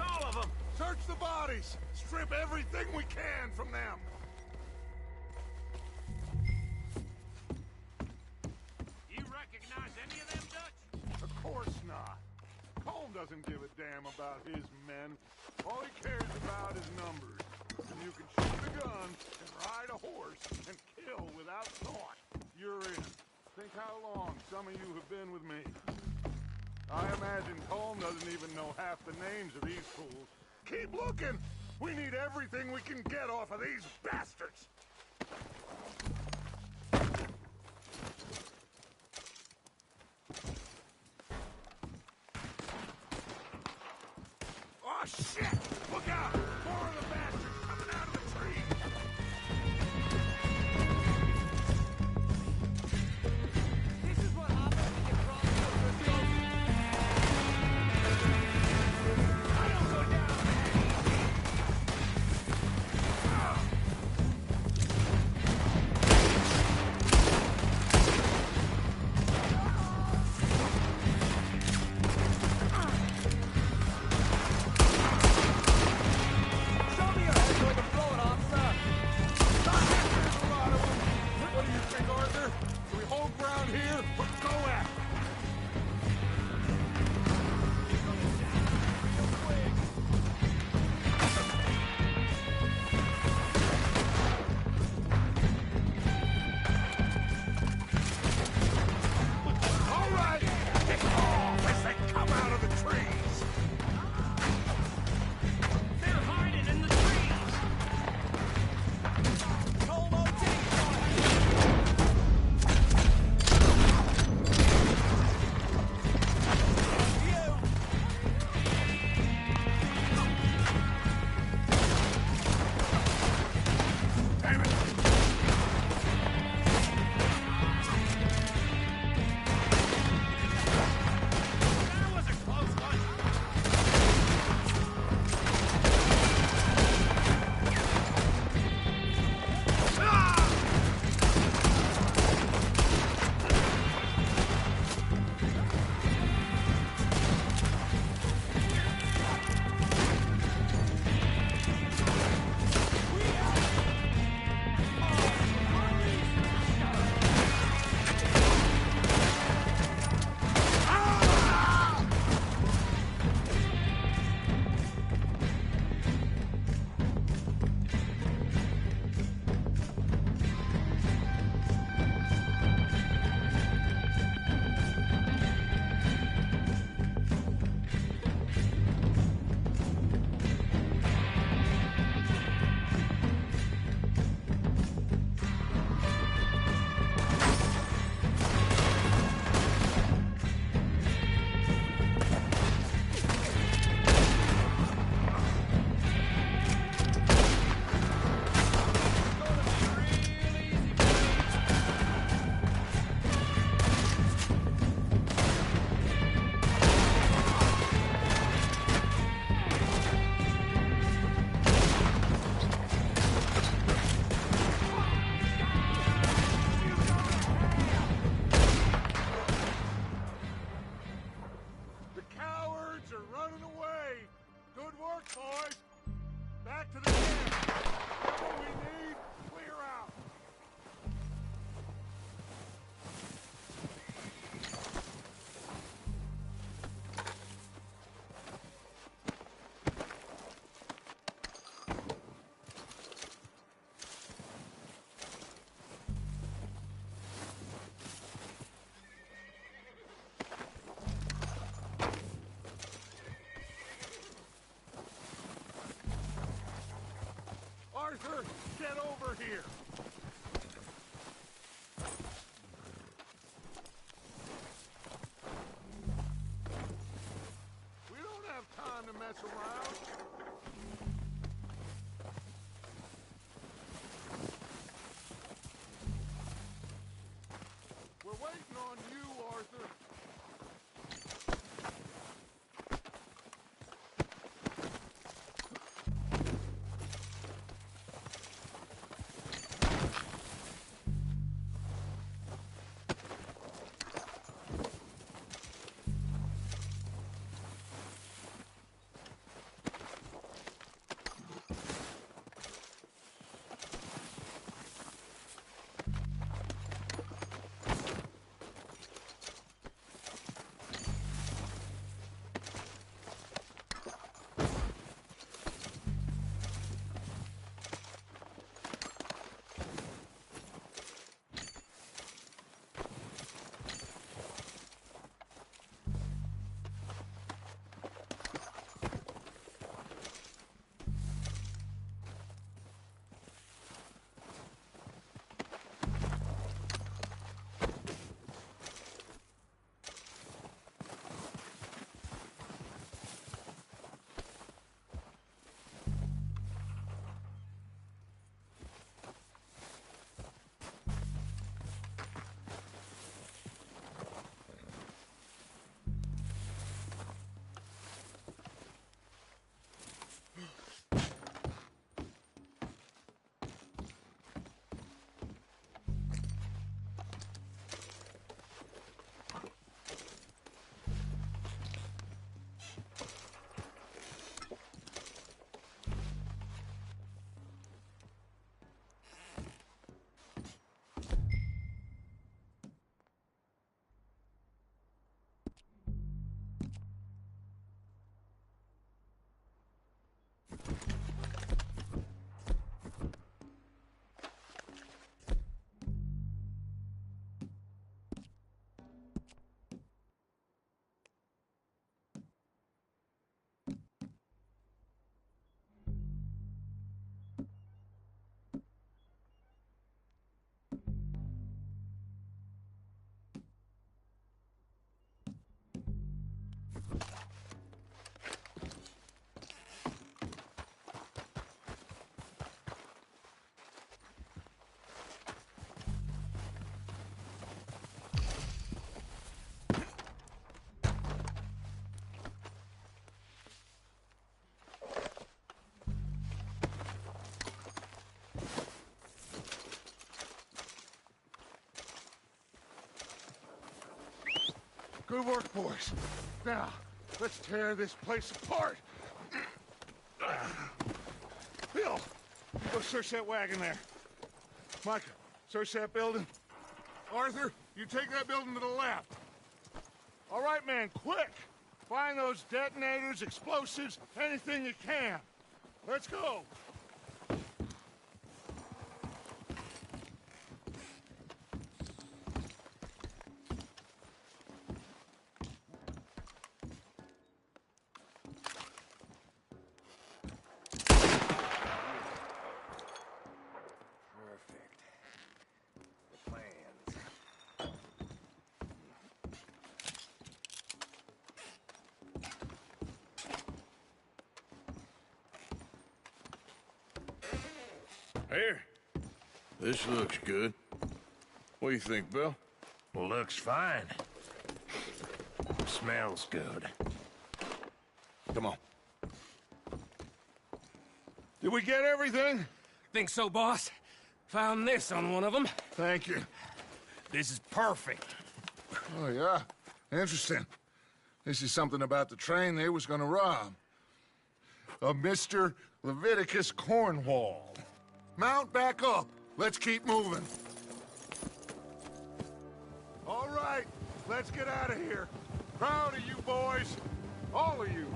all of them! Search the bodies! Strip everything we can from them! You recognize any of them, Dutch? Of course not. Colm doesn't give a damn about his men. All he cares about is numbers. And you can shoot a gun and ride a horse and kill without thought. You're in. Think how long some of you have been with me. I imagine Colm doesn't even know half the names of these fools. Keep looking! We need everything we can get off of these bastards! Oh, shit! Look out! More of the bastards coming out of the trees! This is what happens when you cross over the I don't go down Show me your head so I can blow it off, sir. There's a lot of them! What do you think, Arthur? Do we hold ground here or go at it? All right! Pick off as they come out of the trees! They're hiding in the trees. Colm That was a close one. The cowards are running away! Good work, boys! Back to the camp! Whatever we need, clear out! Arthur, get over here! We don't have time to mess around. We're waiting on you, Arthur. Good work, boys. Now, let's tear this place apart. Bill, go search that wagon there. Micah, search that building. Arthur, you take that building to the left. All right, man, quick. Find those detonators, explosives, anything you can. Let's go. Here. This looks good. What do you think, Bill? Looks fine. Smells good. Come on. Did we get everything? Think so, boss. Found this on one of them. Thank you. This is perfect. Oh, yeah? Interesting. This is something about the train they was gonna rob. A Mr. Leviticus Cornwall. Mount back up. Let's keep moving. All right, let's get out of here. Proud of you boys. All of you.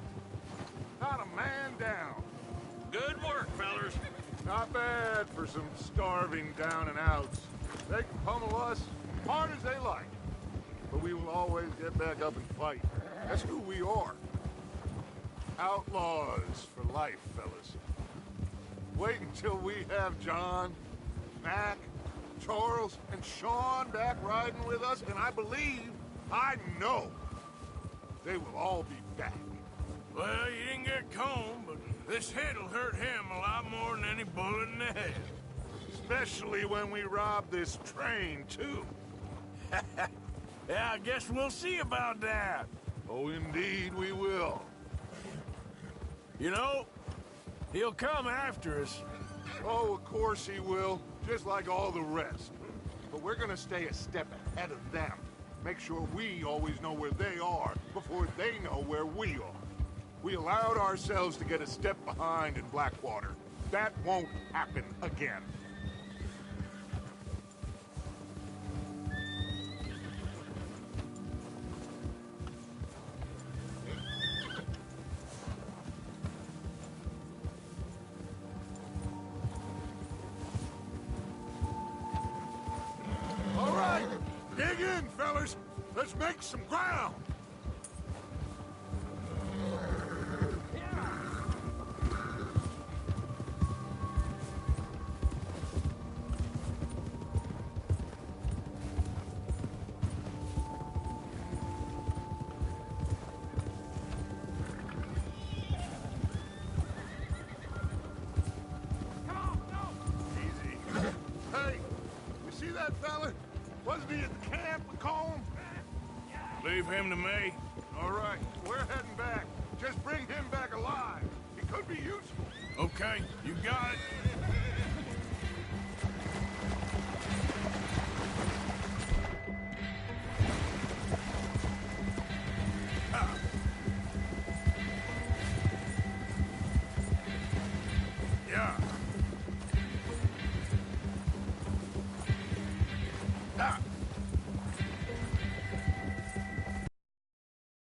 Not a man down. Good work, fellers. Not bad for some starving down and outs. They can pummel us hard as they like. But we will always get back up and fight. That's who we are. Outlaws for life, fellas. Wait until we have John, Mac, Charles, and Sean back riding with us, and I believe, I know, they will all be back. Well, you didn't get Combe, but this hit'll hurt him a lot more than any bullet in the head. Especially when we rob this train, too. Yeah, I guess we'll see about that. Oh, indeed we will. You know, he'll come after us. Oh, of course he will, just like all the rest. But we're gonna stay a step ahead of them. Make sure we always know where they are before they know where we are. We allowed ourselves to get a step behind in Blackwater. That won't happen again. All right, dig in, fellas. Let's make some ground. Hey, you see that fella? Wasn't he at the camp with Colm? Leave him to me. All right, we're heading back. Just bring him back alive. He could be useful. Okay, you got it. Yeah.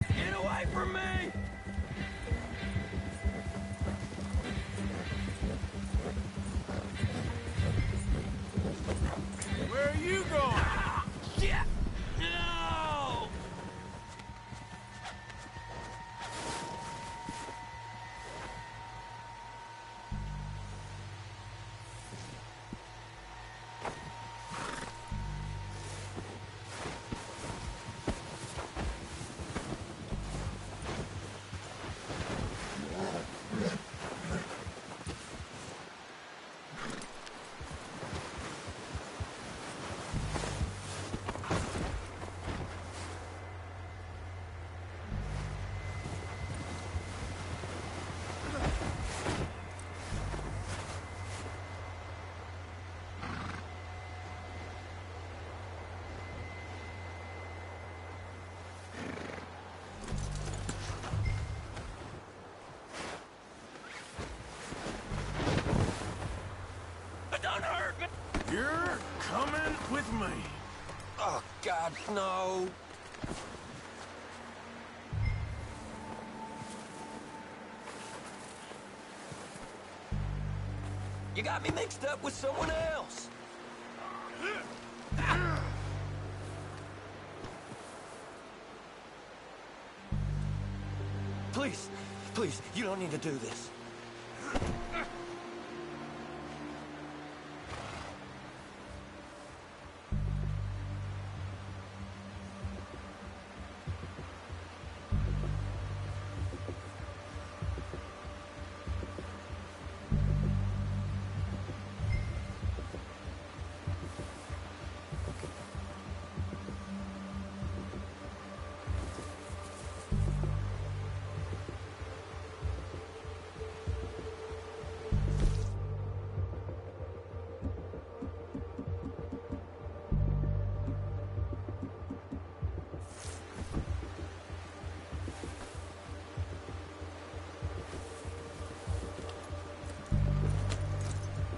Get away from me! Where are you going? Shit! No! with me. Oh, God, no. You got me mixed up with someone else. Please, please, you don't need to do this.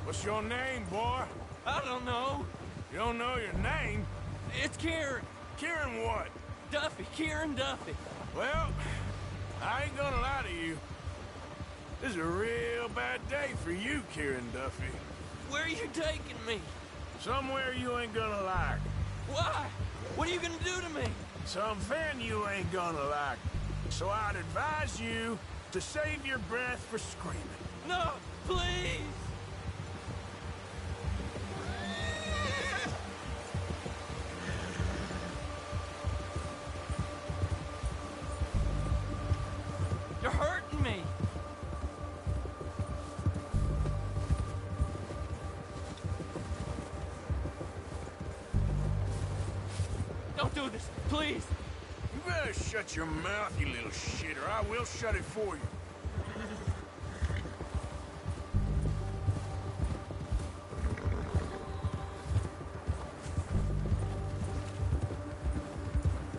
What's your name, boy? I don't know. You don't know your name? It's Kieran. Kieran what? Duffy. Kieran Duffy. Well, I ain't gonna lie to you. This is a real bad day for you, Kieran Duffy. Where are you taking me? Somewhere you ain't gonna like. Why? What are you gonna do to me? Something you ain't gonna like. So I'd advise you to save your breath for screaming. No, please! You're hurting me! Don't do this, please! You better shut your mouth, you little shit, or I will shut it for you.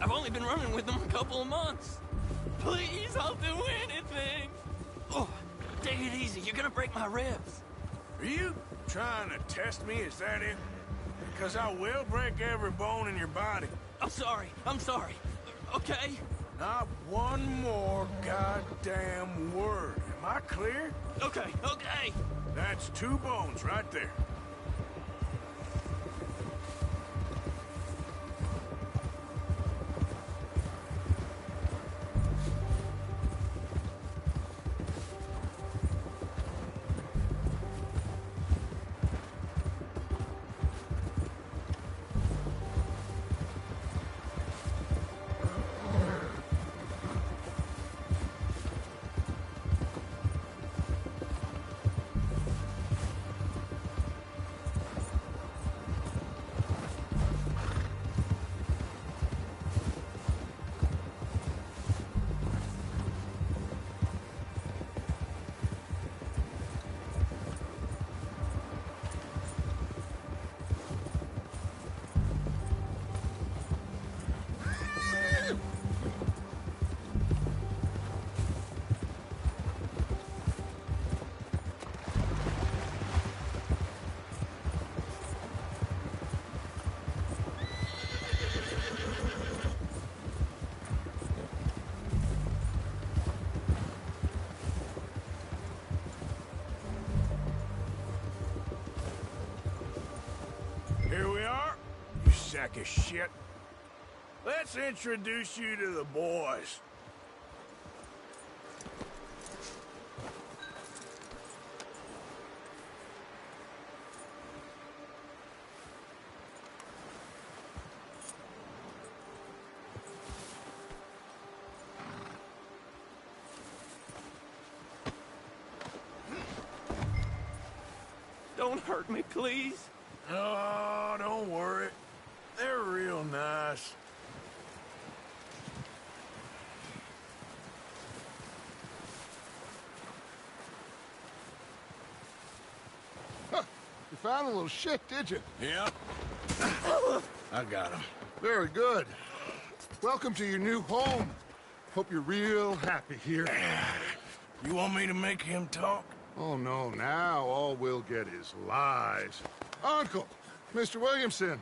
I've only been running with them a couple of months. Please, I'll do anything. Oh, take it easy. You're gonna break my ribs. Are you trying to test me? Is that it? Because I will break every bone in your body. I'm sorry. I'm sorry. Okay? Not one more goddamn word. Am I clear? Okay, okay. That's 2 bones right there. Here we are, you sack of shit. Let's introduce you to the boys. Don't hurt me, please. Oh, don't worry. They're real nice. Huh. You found a little shit, did you? Yep. I got him. Very good. Welcome to your new home. Hope you're real happy here. You want me to make him talk? Oh, no. Now all we'll get is lies. Uncle, Mr. Williamson,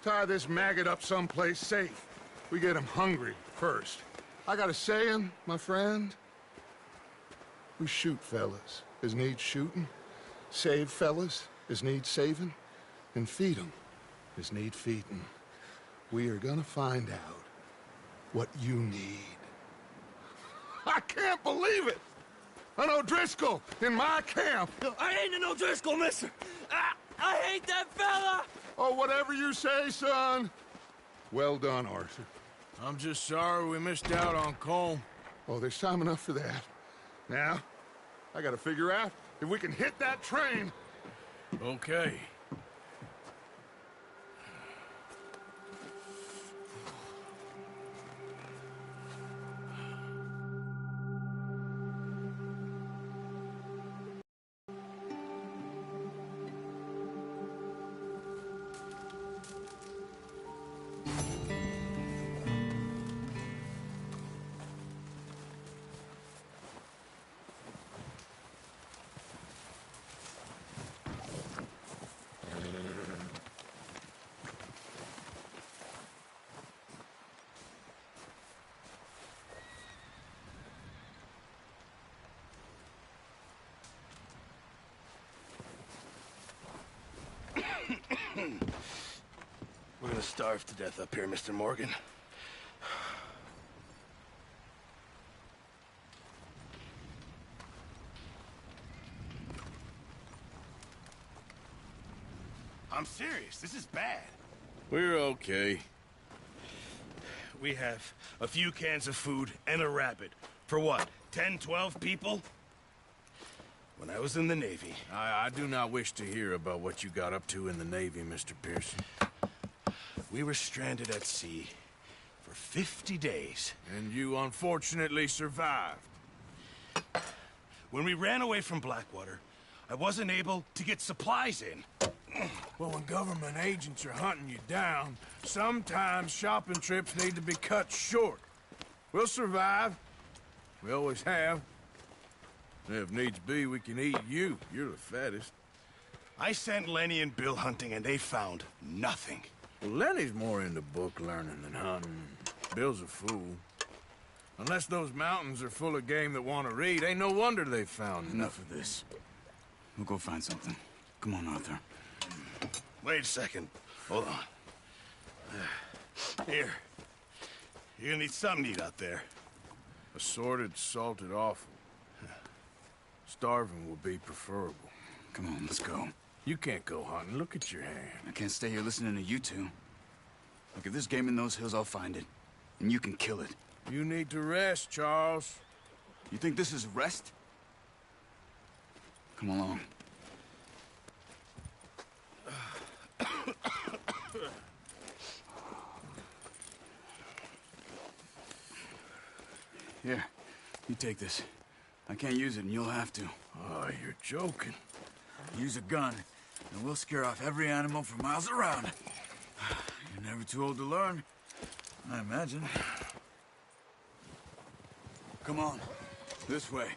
tie this maggot up someplace safe. We get him hungry first. I got a saying, my friend. We shoot fellas as need shooting, save fellas as need saving, and feed 'em as need feeding. We are gonna find out what you need. I can't believe it! An O'Driscoll in my camp! I ain't an O'Driscoll, mister! I hate that fella! Oh, whatever you say, son. Well done, Arthur. I'm just sorry we missed out on Colm. Oh, there's time enough for that. Now, I gotta figure out if we can hit that train. Okay. We're gonna starve to death up here, Mr. Morgan. I'm serious. This is bad. We're okay. We have a few cans of food and a rabbit. For what, 10, 12 people? When I was in the Navy... I do not wish to hear about what you got up to in the Navy, Mr. Pearson. We were stranded at sea for 50 days. And you unfortunately survived. When we ran away from Blackwater, I wasn't able to get supplies in. Well, when government agents are hunting you down, sometimes shopping trips need to be cut short. We'll survive. We always have. If needs be, we can eat you. You're the fattest. I sent Lenny and Bill hunting, and they found nothing. Well, Lenny's more into book learning than hunting. Bill's a fool. Unless those mountains are full of game that want to read, ain't no wonder they found Enough of this. We'll go find something. Come on, Arthur. Wait a second. Hold on. Here. You're gonna need something to eat out there. Assorted, salted offal. Starving will be preferable. Come on, let's go. You can't go hunting. Look at your hand. I can't stay here listening to you two. Look, if there's game in those hills, I'll find it. And you can kill it. You need to rest, Charles. You think this is rest? Come along. Here, you take this. I can't use it, and you'll have to. Oh, you're joking. Use a gun, and we'll scare off every animal for miles around. You're never too old to learn, I imagine. Come on, this way.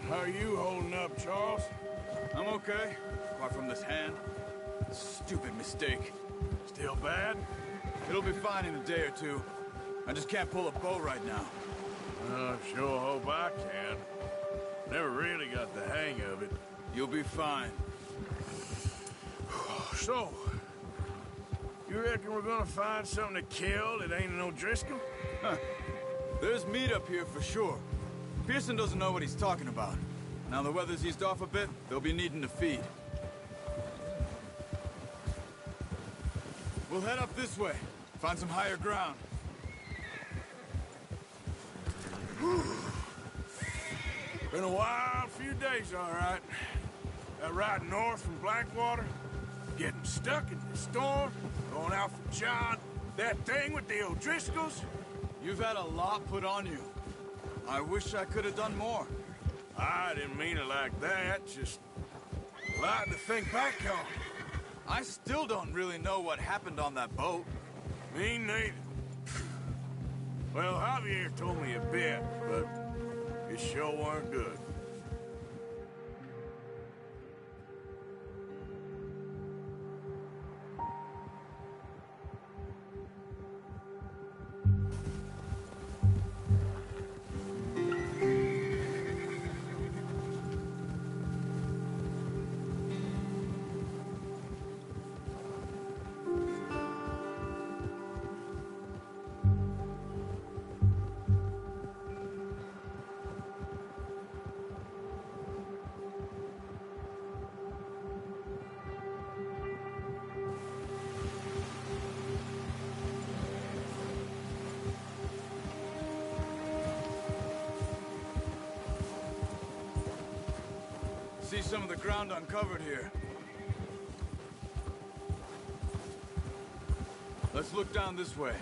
How are you holding up, Charles? I'm okay, apart from this hand. Stupid mistake. Still bad? It'll be fine in a day or two. I just can't pull a bow right now. Sure hope I can. Never really got the hang of it. You'll be fine. So, you reckon we're gonna find something to kill that ain't an O'Driscoll? Huh. There's meat up here for sure. Pearson doesn't know what he's talking about. Now the weather's eased off a bit, they'll be needing to feed. We'll head up this way. Find some higher ground. Been a wild few days, all right. That ride north from Blackwater, getting stuck in the storm, going out for John, that thing with the O'Driscolls. You've had a lot put on you. I wish I could have done more. I didn't mean it like that, just a lot to think back on. I still don't really know what happened on that boat. Me neither. Well, Javier told me a bit, but it sure weren't good. See some of the ground uncovered here. Let's look down this way.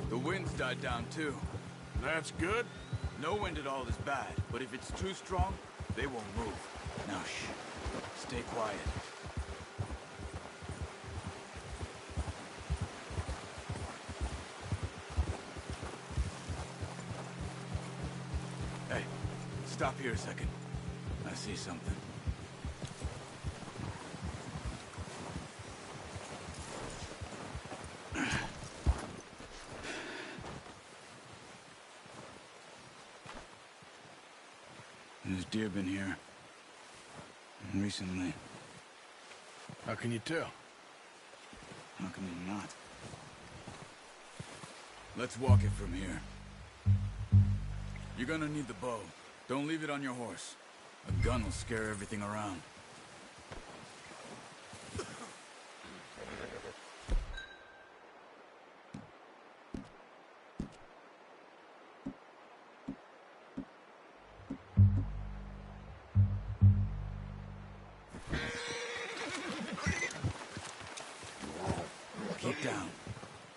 The wind's died down too. That's good. No wind at all is bad, but if it's too strong, they won't move. Now shh. Stay quiet. Hey, stop here a second. I see something. There's deer been here. Recently. How can you tell? How can you not? Let's walk it from here. You're gonna need the bow. Don't leave it on your horse. A gun will scare everything around. Keep down.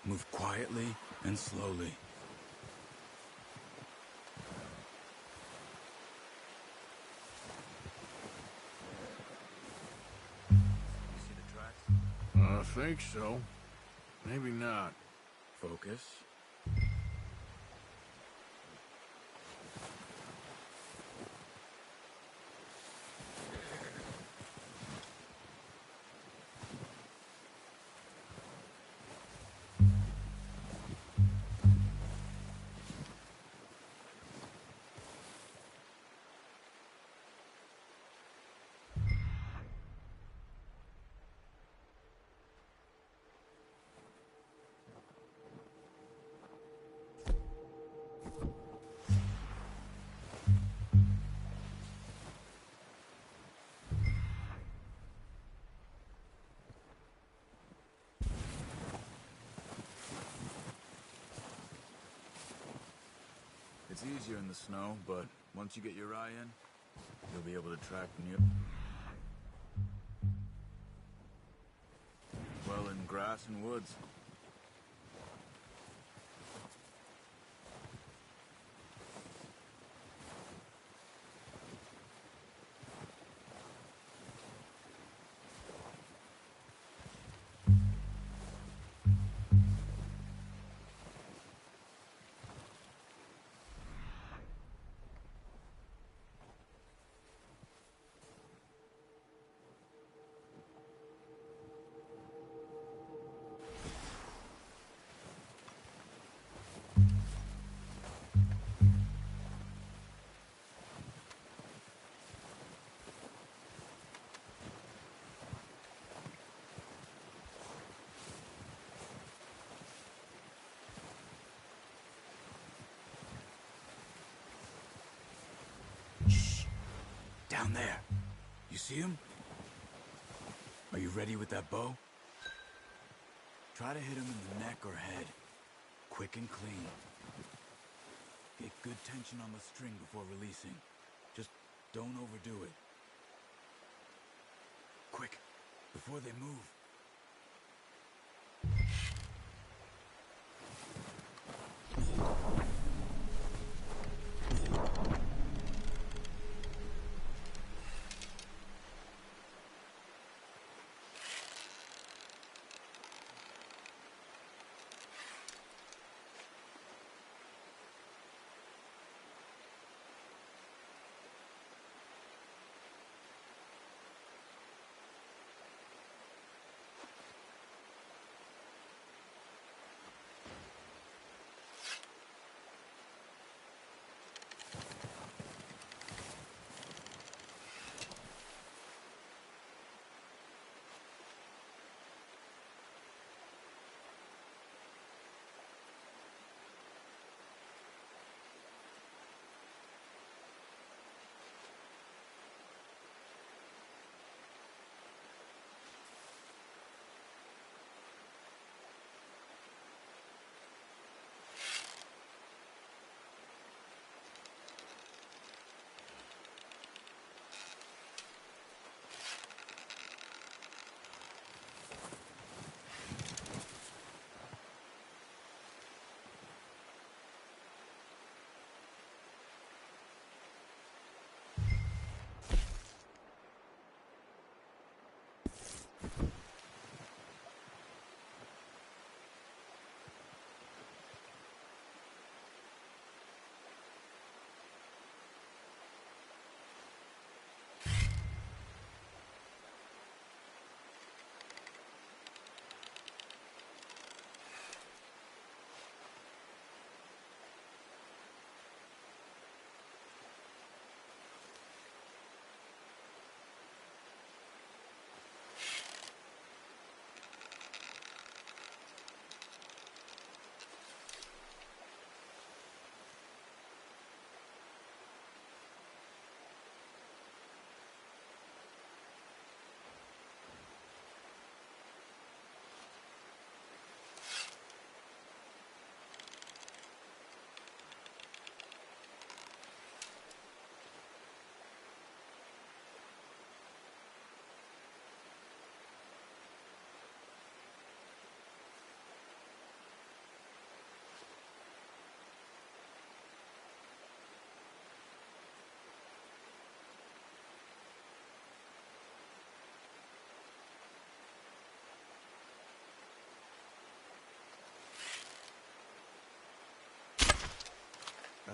Move quietly and slowly. I think so. Maybe not. Focus. It's easier in the snow, but once you get your eye in, you'll be able to track near. Well, in grass and woods. Down there. You see him? Are you ready with that bow? Try to hit him in the neck or head. Quick and clean. Get good tension on the string before releasing. Just don't overdo it. Quick, before they move.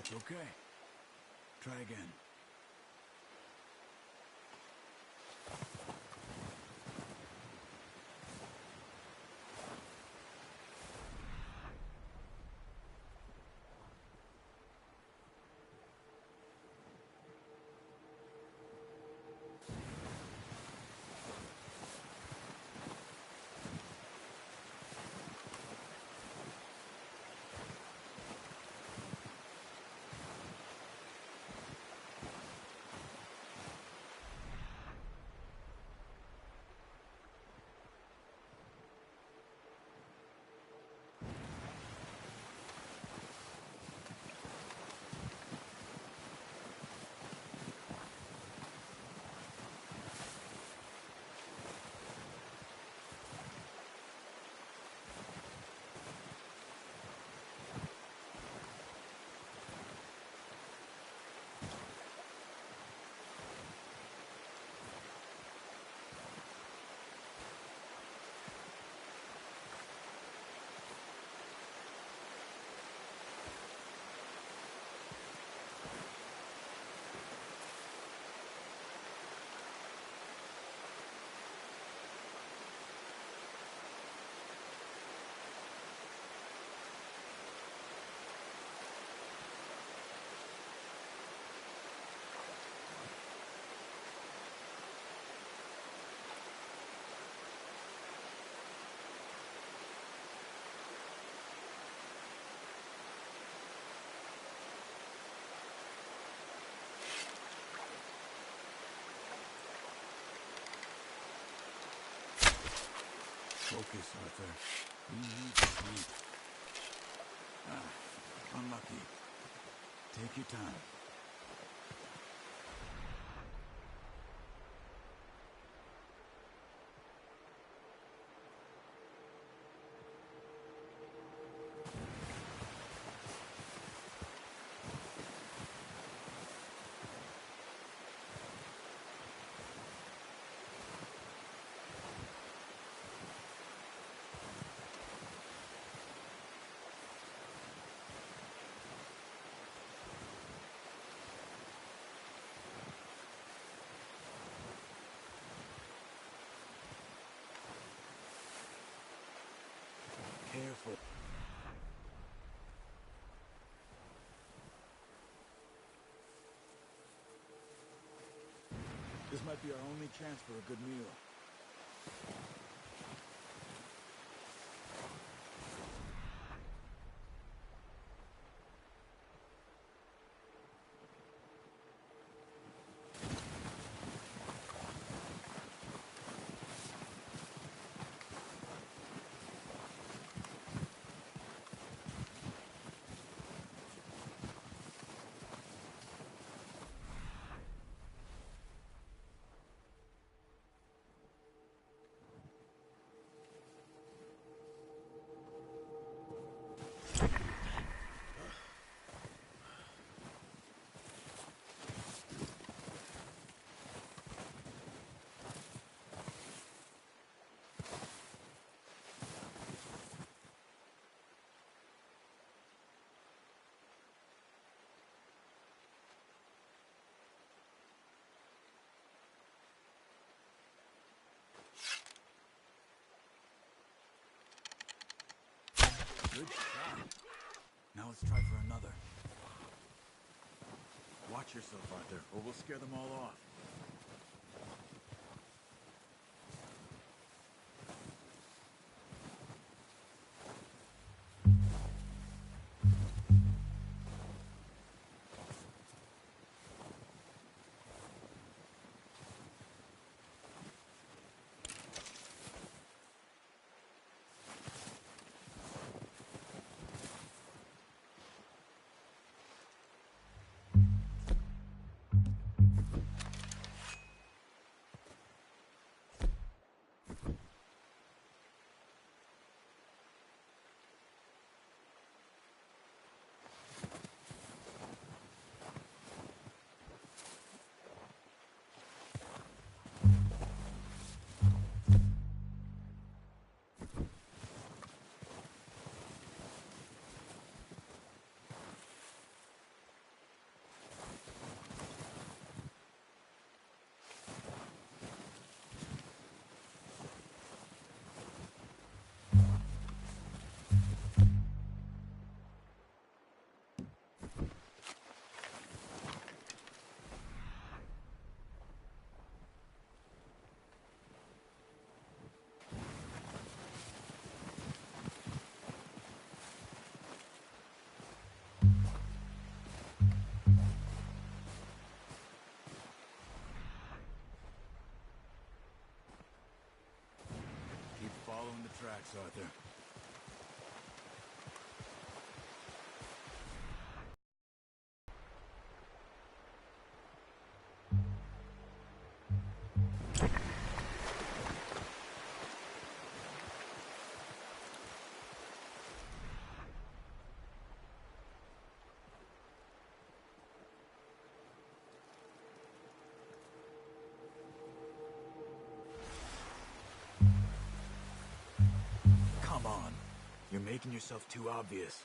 That's okay. Try again. Focus, Arthur. We need to sleep. Unlucky. Take your time. Careful. This might be our only chance for a good meal. Good shot. Now let's try for another. Watch yourself, Arthur, or we'll scare them all off. tracks, Arthur. Come on. You're making yourself too obvious.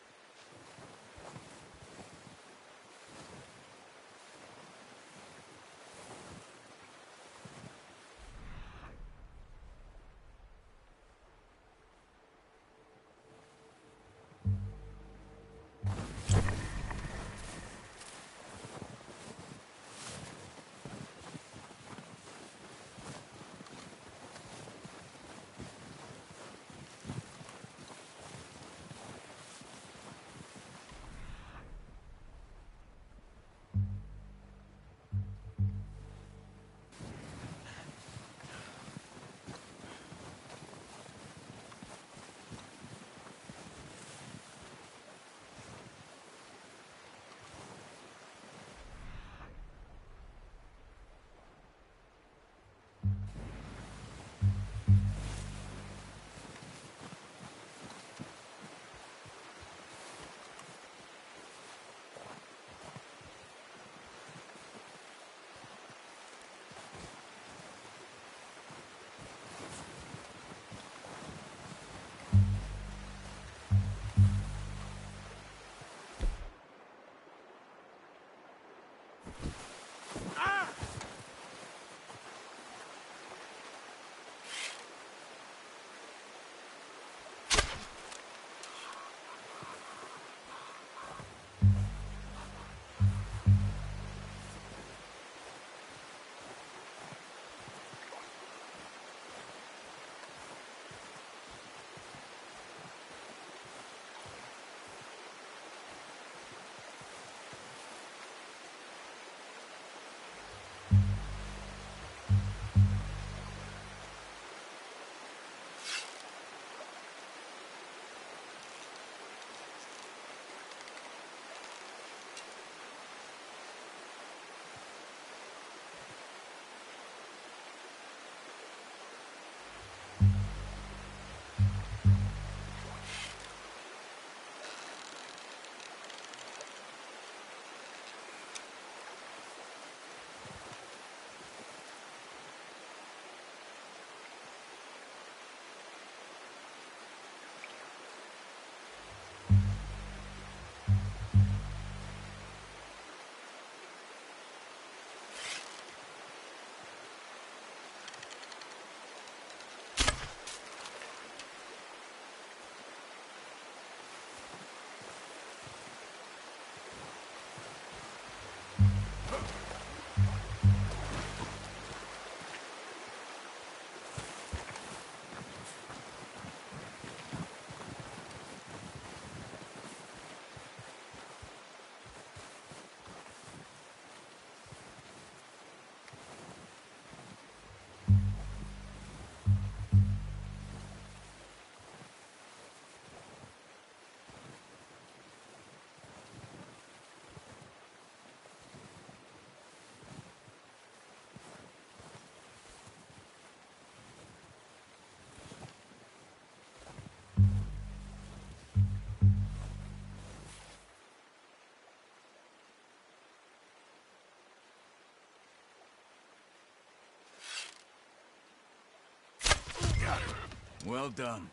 Well done.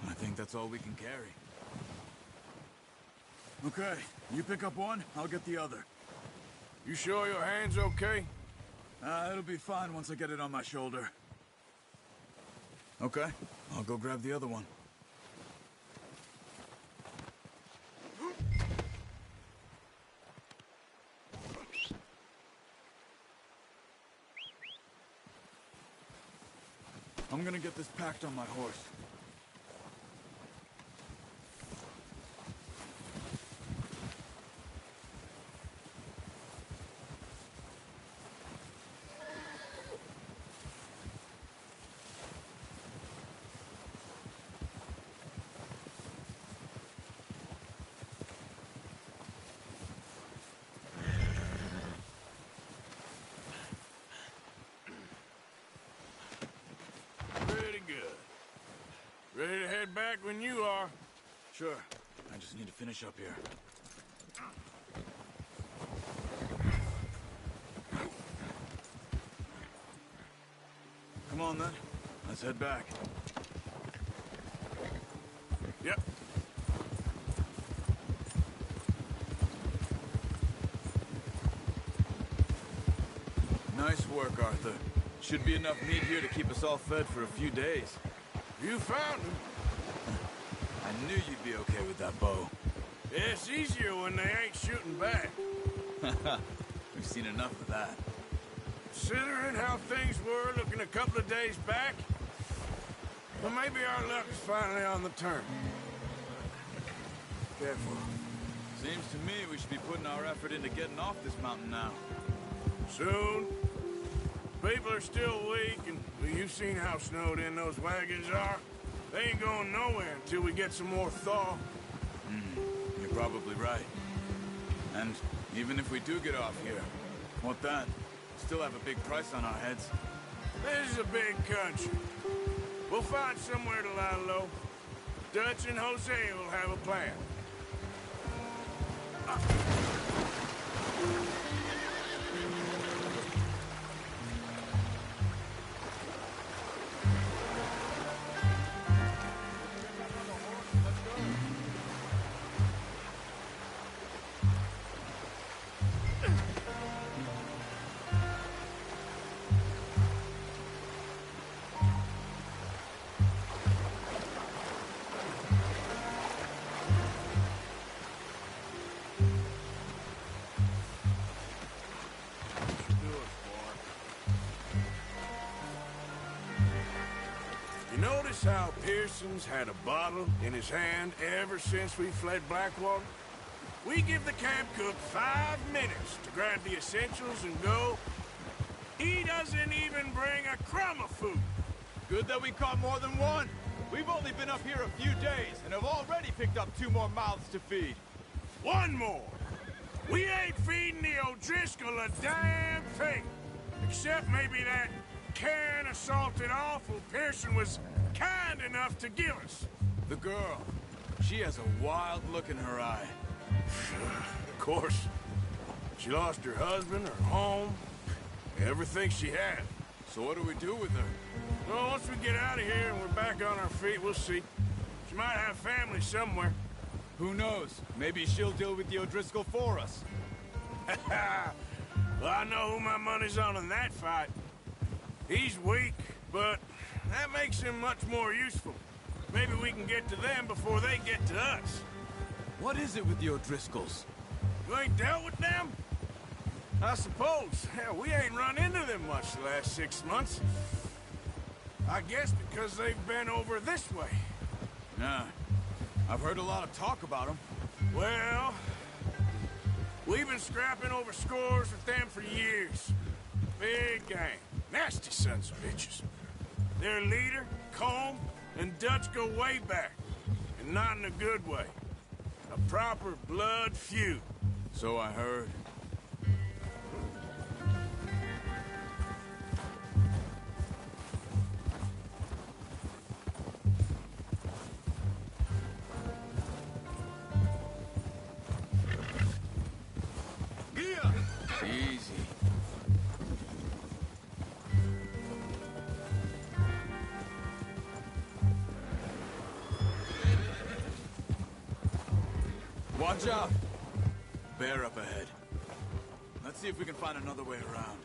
I think that's all we can carry. Okay, you pick up one, I'll get the other. You sure your hand's okay? It'll be fine once I get it on my shoulder. Okay, I'll go grab the other one. I'm gonna get this packed on my horse. Sure. I just need to finish up here. Come on, then. Let's head back. Yep. Nice work, Arthur. Should be enough meat here to keep us all fed for a few days. You found him. I knew you'd be okay with that bow. It's easier when they ain't shooting back. We've seen enough of that. Considering how things were looking a couple of days back, well, maybe our luck is finally on the turn. Careful. Seems to me we should be putting our effort into getting off this mountain now. Soon. People are still weak, and you've seen how snowed in those wagons are. They ain't going nowhere until we get some more thaw. You're probably right. And even if we do get off here, what then? Still have a big price on our heads. This is a big country. We'll find somewhere to lie low. Dutch and Jose will have a plan. Notice how Pearson's had a bottle in his hand ever since we fled Blackwater? We give the camp cook 5 minutes to grab the essentials and go. He doesn't even bring a crumb of food. Good that we caught more than one. We've only been up here a few days and have already picked up 2 more mouths to feed. 1 more. We ain't feeding the O'Driscoll a damn thing. Except maybe that can of salted offal Pearson was kind enough to give us. The girl. She has a wild look in her eye. Of course. She lost her husband, her home, everything she had. So what do we do with her? Well, once we get out of here and we're back on our feet, we'll see. She might have family somewhere. Who knows? Maybe she'll deal with the O'Driscoll for us. Well, I know who my money's on in that fight. He's weak, but that makes him much more useful. Maybe we can get to them before they get to us. What is it with the O'Driscolls? You ain't dealt with them? I suppose. Hell, we ain't run into them much the last 6 months. I guess because they've been over this way. Nah. I've heard a lot of talk about them. Well, we've been scrapping over scores with them for years. Big gang. Nasty sons of bitches. Their leader, Colm, and Dutch go way back. And not in a good way. A proper blood feud. So I heard. Easy. Watch out! Bear up ahead. Let's see if we can find another way around.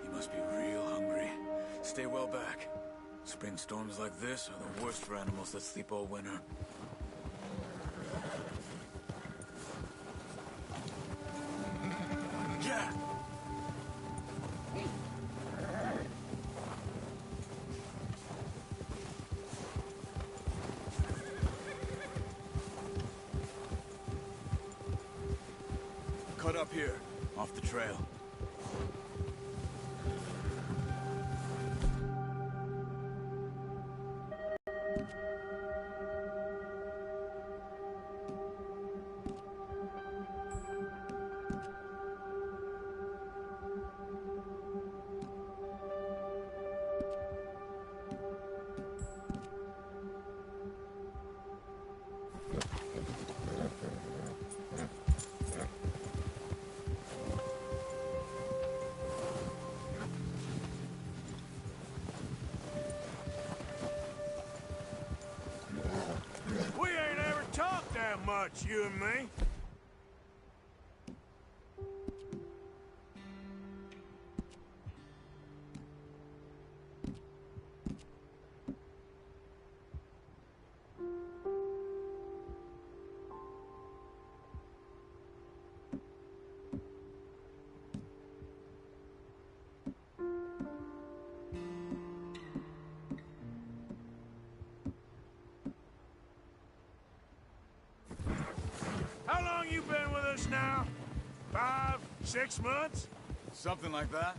He must be real hungry. Stay well back. Spring storms like this are the worst for animals that sleep all winter. Yeah! Cut up here, off the trail. just you and me. How long you been with us now? 5, 6 months? Something like that.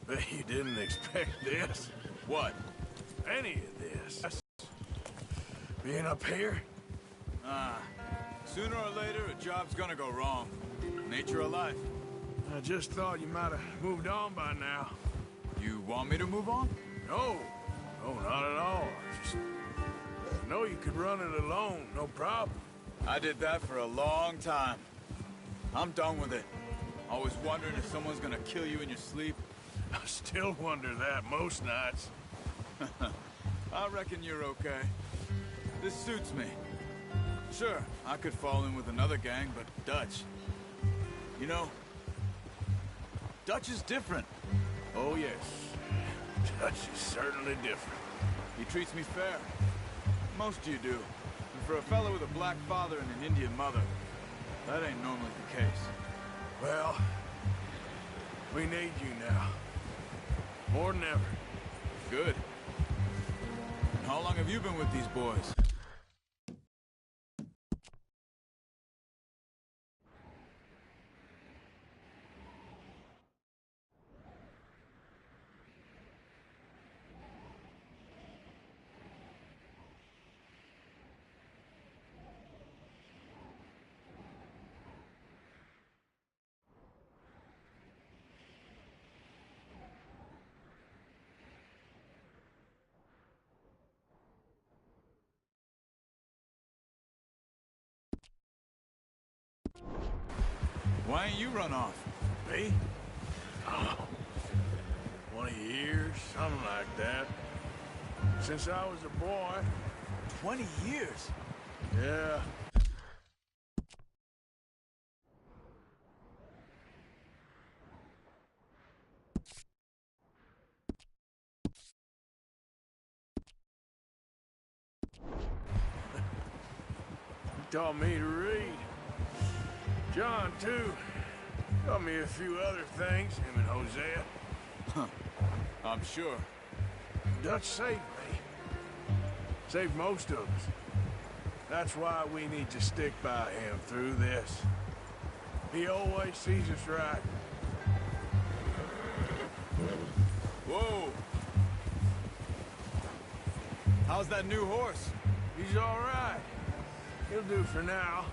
Bet you didn't expect this. What? Any of this. Being up here? Sooner or later, a job's gonna go wrong. Nature of life. I just thought you might have moved on by now. You want me to move on? No. No, not at all. Just know you could run it alone, no problem. I did that for a long time. I'm done with it. Always wondering if someone's gonna kill you in your sleep. I still wonder that most nights. I reckon you're okay. This suits me. Sure, I could fall in with another gang, but Dutch... You know, Dutch is different. Oh, yes. Dutch is certainly different. He treats me fair. Most of you do. And for a fellow with a black father and an Indian mother, that ain't normally the case. Well, we need you now. More than ever. Good. And how long have you been with these boys? Why ain't you run off? Me? Oh, 20 years, something like that. Since I was a boy. 20 years? Yeah. He taught me to read. John, too. Taught me a few other things, him and Hosea. Huh. I'm sure. Dutch saved me. Saved most of us. That's why we need to stick by him through this. He always sees us right. Whoa! How's that new horse? He's all right. He'll do for now.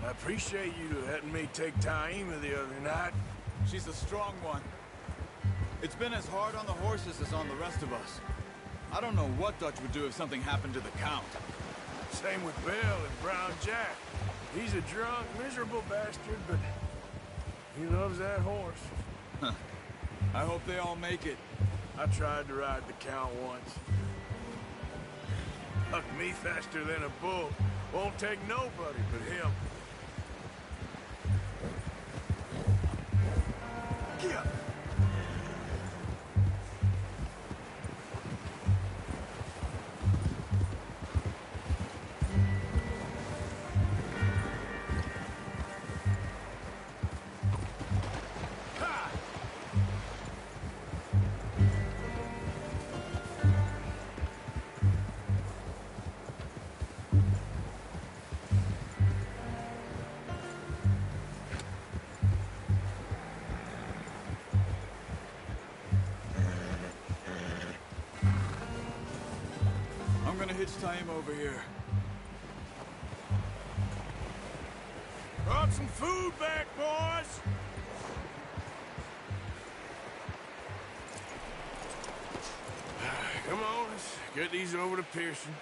I appreciate you letting me take Taima the other night. She's a strong one. It's been as hard on the horses as on the rest of us. I don't know what Dutch would do if something happened to the Count. Same with Bill and Brown Jack. He's a drunk, miserable bastard, but he loves that horse. Huh. I hope they all make it. I tried to ride the Count once. Hucked me faster than a bull. Won't take nobody but him. Yeah. I'm gonna hitch Taima over here. Brought some food back, boys! Come on, let's get these over to Pearson.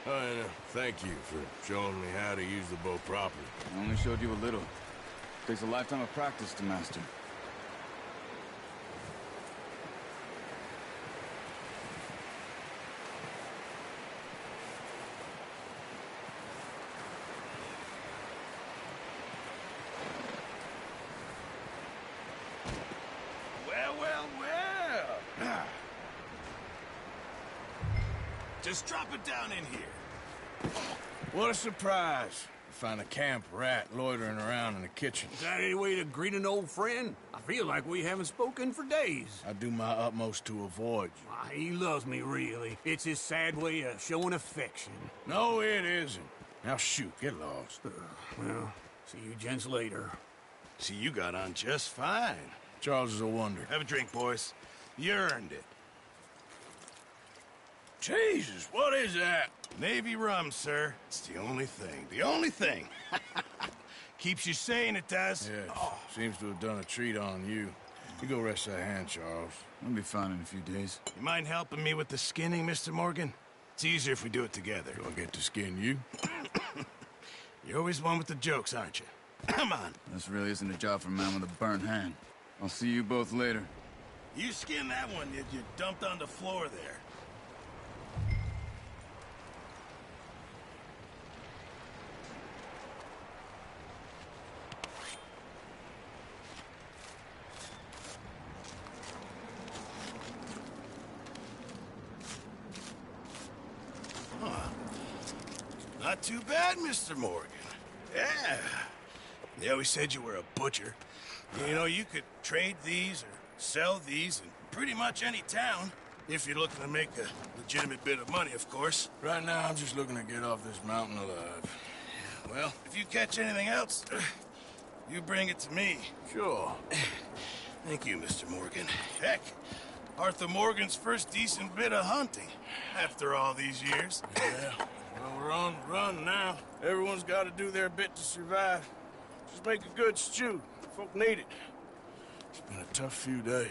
Oh, and thank you for showing me how to use the bow properly. I only showed you a little. Takes a lifetime of practice to master. Just drop it down in here. What a surprise. Find a camp rat loitering around in the kitchen. Is that any way to greet an old friend? I feel like we haven't spoken for days. I do my utmost to avoid you. Why, he loves me, really. It's his sad way of showing affection. No, it isn't. Now shoot, get lost. Well, see you gents later. See, you got on just fine. Charles is a wonder. Have a drink, boys. You earned it. Jesus, what is that? Navy rum, sir. It's the only thing. The only thing. Keeps you sane, it does. Yeah, seems to have done a treat on you. You go rest that hand, Charles. I'll be fine in a few days. You mind helping me with the skinning, Mr. Morgan? It's easier if we do it together. Do I get to skin you? You're always one with the jokes, aren't you? Come on. This really isn't a job for a man with a burnt hand. I'll see you both later. You skinned that one that you dumped on the floor there. Not too bad, Mr. Morgan. Yeah. They always said you were a butcher. You know, you could trade these or sell these in pretty much any town. If you're looking to make a legitimate bit of money, of course. Right now, I'm just looking to get off this mountain alive. Well, if you catch anything else, you bring it to me. Sure. Thank you, Mr. Morgan. Heck, Arthur Morgan's first decent bit of hunting after all these years. Yeah. Well, we're on the run now. Everyone's got to do their bit to survive. Just make a good stew. Folk need it. It's been a tough few days.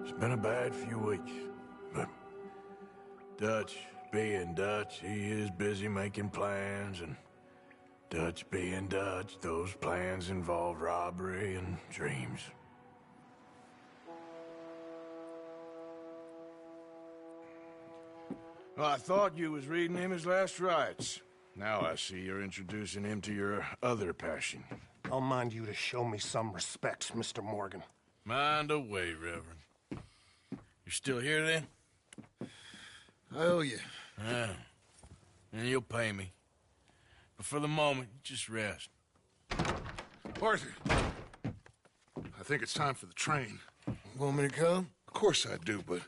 It's been a bad few weeks, but Dutch being Dutch, he is busy making plans, and Dutch being Dutch, those plans involve robbery and dreams. Well, I thought you was reading him his last rites. Now I see you're introducing him to your other passion. I'll mind you to show me some respect, Mr. Morgan. Mind away, Reverend. You still here, then? I owe you. Yeah. And you'll pay me. But for the moment, just rest. Arthur, I think it's time for the train. Want me to come? Of course I do, but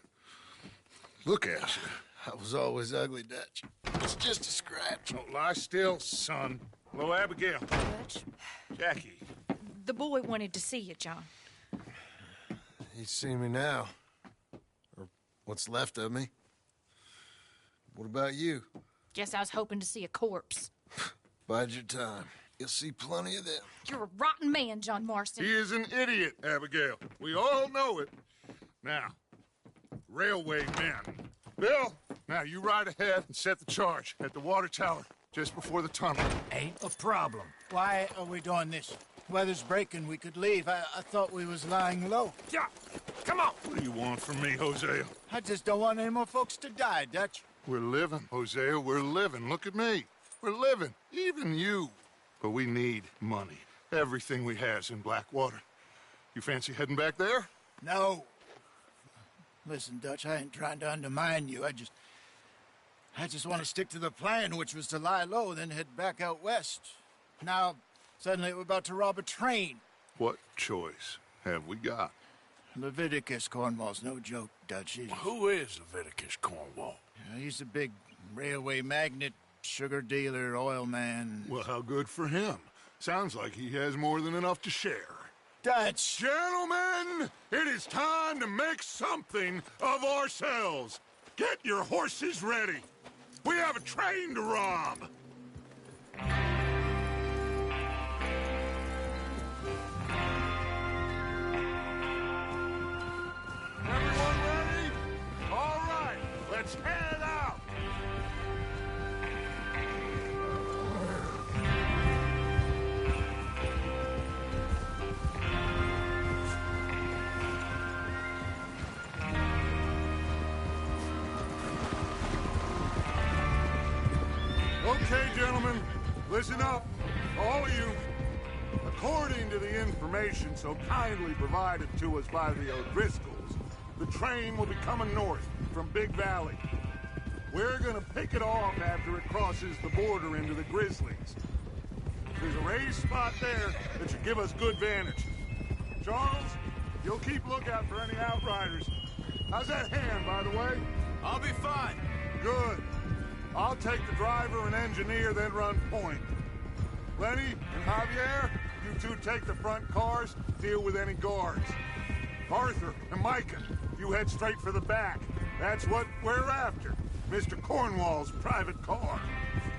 look at you. I was always ugly, Dutch. It's just a scratch. Don't lie still, son. Hello, Abigail. Dutch, Jackie. the boy wanted to see you, John. He's seen me now. Or what's left of me. What about you? Guess I was hoping to see a corpse. Bide your time. You'll see plenty of them. You're a rotten man, John Marston. He is an idiot, Abigail. We all know it. Now, railway men. Bill, now you ride ahead and set the charge at the water tower just before the tunnel. Ain't a problem. Why are we doing this? Weather's breaking. We could leave. I thought we was lying low. Yeah, come on. What do you want from me, Hosea? I just don't want any more folks to die, Dutch. We're living, Hosea. We're living. Look at me. We're living. Even you. But we need money. Everything we has in Blackwater. You fancy heading back there? No. Listen, Dutch, I ain't trying to undermine you. I just want to stick to the plan, which was to lie low, then head back out west. Now, suddenly we're about to rob a train. What choice have we got? Leviticus Cornwall's no joke, Dutch. Who is Leviticus Cornwall? He's a big railway magnate, sugar dealer, oil man. Well, how good for him. Sounds like he has more than enough to share. Dutch! Gentlemen, it is time to make something of ourselves. Get your horses ready. We have a train to rob. Everyone ready? All right, let's head out. Okay, gentlemen, listen up, all of you. According to the information so kindly provided to us by the O'Driscolls, the train will be coming north from Big Valley. We're gonna pick it off after it crosses the border into the Grizzlies. There's a raised spot there that should give us good vantage. Charles, you'll keep lookout for any outriders. How's that hand, by the way? I'll be fine. Good. I'll take the driver and engineer, then run point. Lenny and Javier, you two take the front cars, deal with any guards. Arthur and Micah, you head straight for the back. That's what we're after. Mr. Cornwall's private car.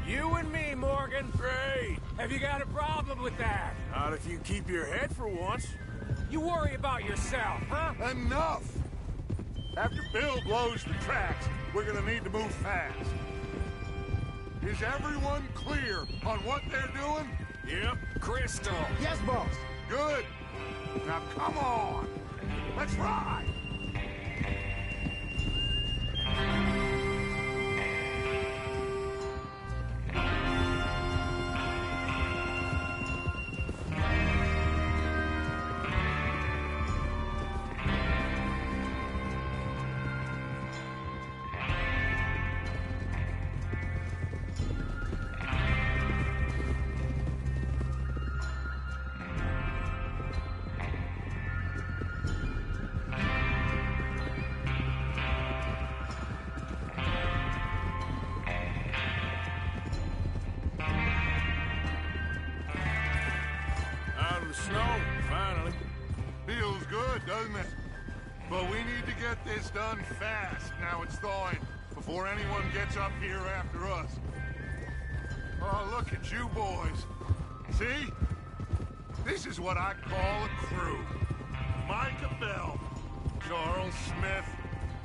You and me, Morgan. Great. Have you got a problem with that? Not if you keep your head for once. You worry about yourself, huh? Enough! After Bill blows the tracks, we're gonna need to move fast. Is everyone clear on what they're doing? Yep, crystal. Yes, boss. Good. Now come on. Let's ride. Snow, finally. Feels good, doesn't it? But we need to get this done fast, now it's thawing, before anyone gets up here after us. Oh, look at you boys. See? This is what I call a crew. Micah Bell, Charles Smith,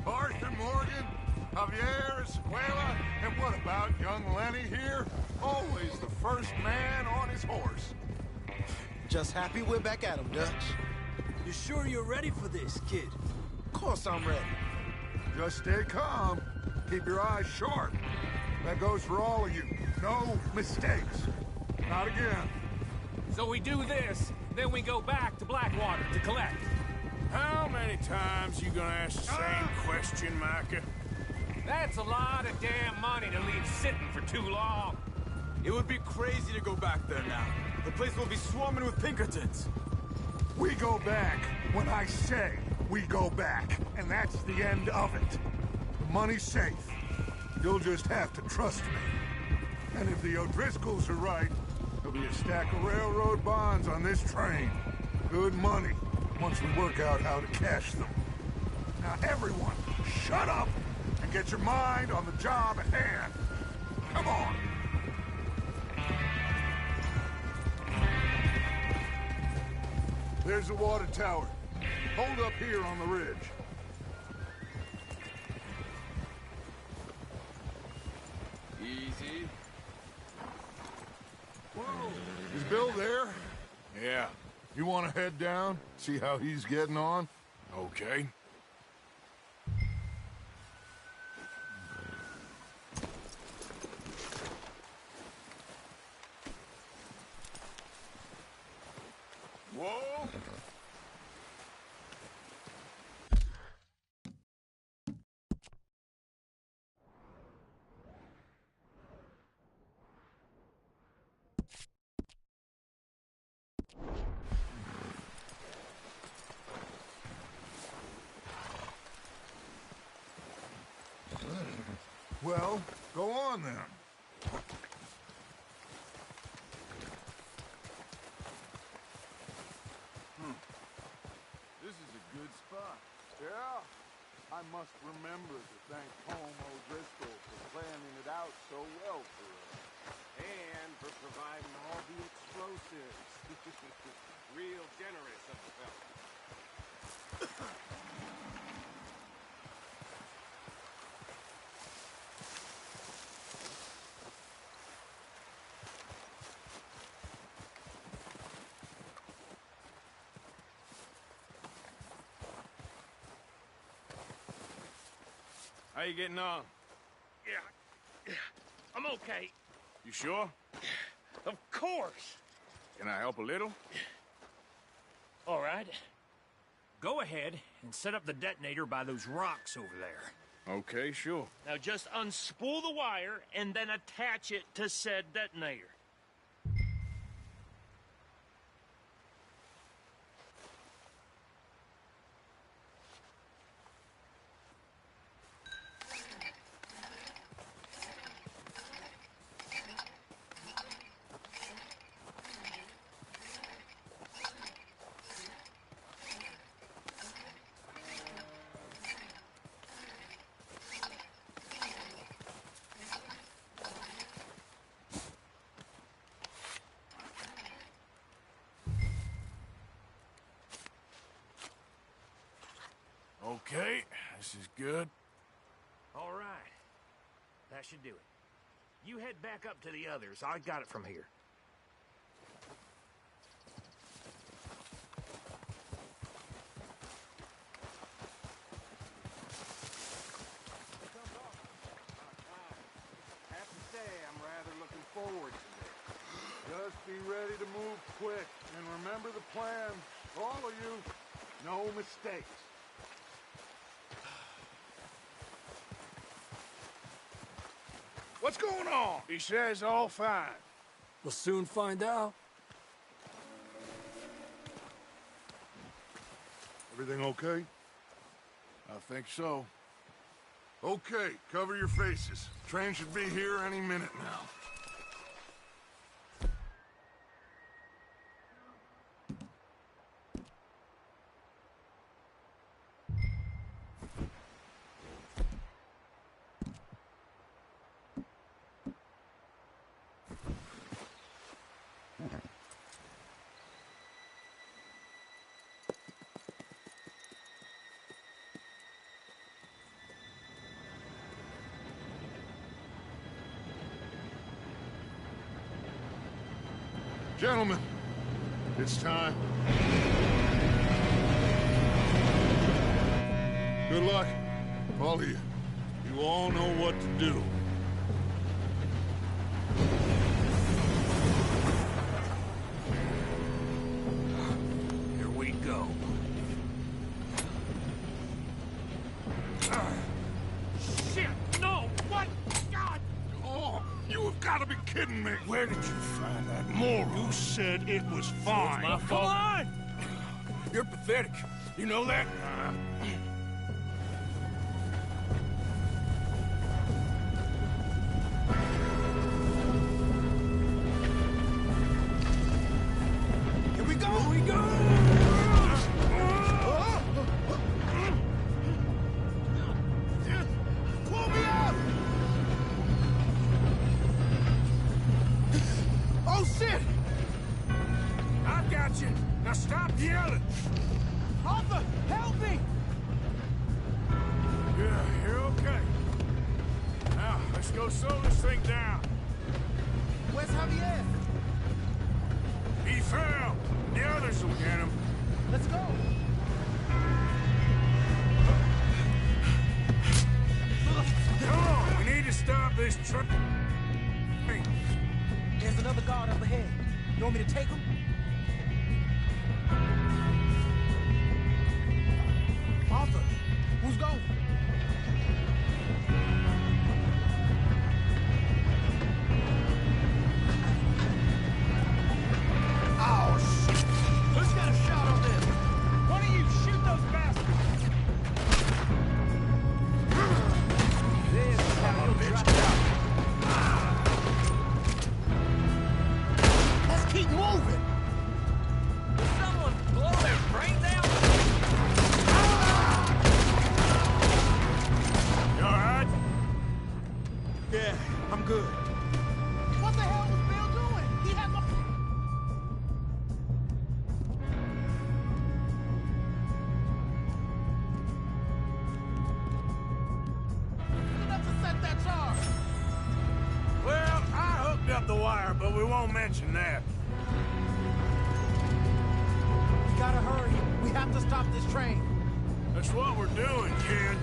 Arthur Morgan, Javier Escuela, and what about young Lenny here? Always the first man on his horse. Just happy we're back at 'em, Dutch. You sure you're ready for this, kid? Of course I'm ready. Just stay calm. Keep your eyes sharp. That goes for all of you. No mistakes. Not again. So we do this, then we go back to Blackwater to collect. How many times you gonna ask the same question, Micah? That's a lot of damn money to leave sitting for too long. It would be crazy to go back there now. The place will be swarming with Pinkertons. We go back when I say we go back, and that's the end of it. The money's safe. You'll just have to trust me. And if the O'Driscolls are right, there'll be a stack of railroad bonds on this train. Good money, once we work out how to cash them. Now everyone, shut up and get your mind on the job at hand. Come on. There's the water tower. Hold up here on the ridge. Easy. Whoa. Is Bill there? Yeah. You want to head down? See how he's getting on? Okay. Whoa! Well, go on then. This is a good spot. Yeah, I must remember to thank Home O'Driscoll for planning it out so well for us. And for providing all the explosives. Real generous of the fella. How you getting on? Yeah, I'm okay. You sure? Of course. Can I help a little? All right. Go ahead and set up the detonator by those rocks over there. Okay, sure. Now just unspool the wire and then attach it to said detonator. Okay, this is good. All right. That should do it. You head back up to the others. I got it from here. Have to say, I'm rather looking forward to this. Just be ready to move quick, and remember the plan. All of you, no mistakes. What's going on? He says all fine. We'll soon find out. Everything okay? I think so. Okay, cover your faces. Train should be here any minute now. Gentlemen, it's time. Good luck, all of you. You all know what to do. Here we go. Shit! No! What? God! Oh, you have got to be kidding me. Where did you find that moron? You said it was fine. my fault. Come on! You're pathetic. You know that? Here we go! Here we go! Pull me up! Oh, shit! I got you. Now stop yelling. Arthur, help me! Yeah, you're okay. Now, let's go slow this thing down. Where's Javier? He fell. The others will get him. Let's go! Come on, we need to stop this truck. There's another guard up ahead. You want me to take him? Arthur, who's going? Oh, shit! Who's got a shot on this? One of you shoot those bastards! This is how you'll drop out. Let's keep moving! Someone blow their brains out! You all right? Yeah, I'm good. What the hell was Bill doing? He had my... enough to set that charge. Well, I hooked up the wire, but we won't mention that. We gotta hurry. We have to stop this train. That's what we're doing, kid.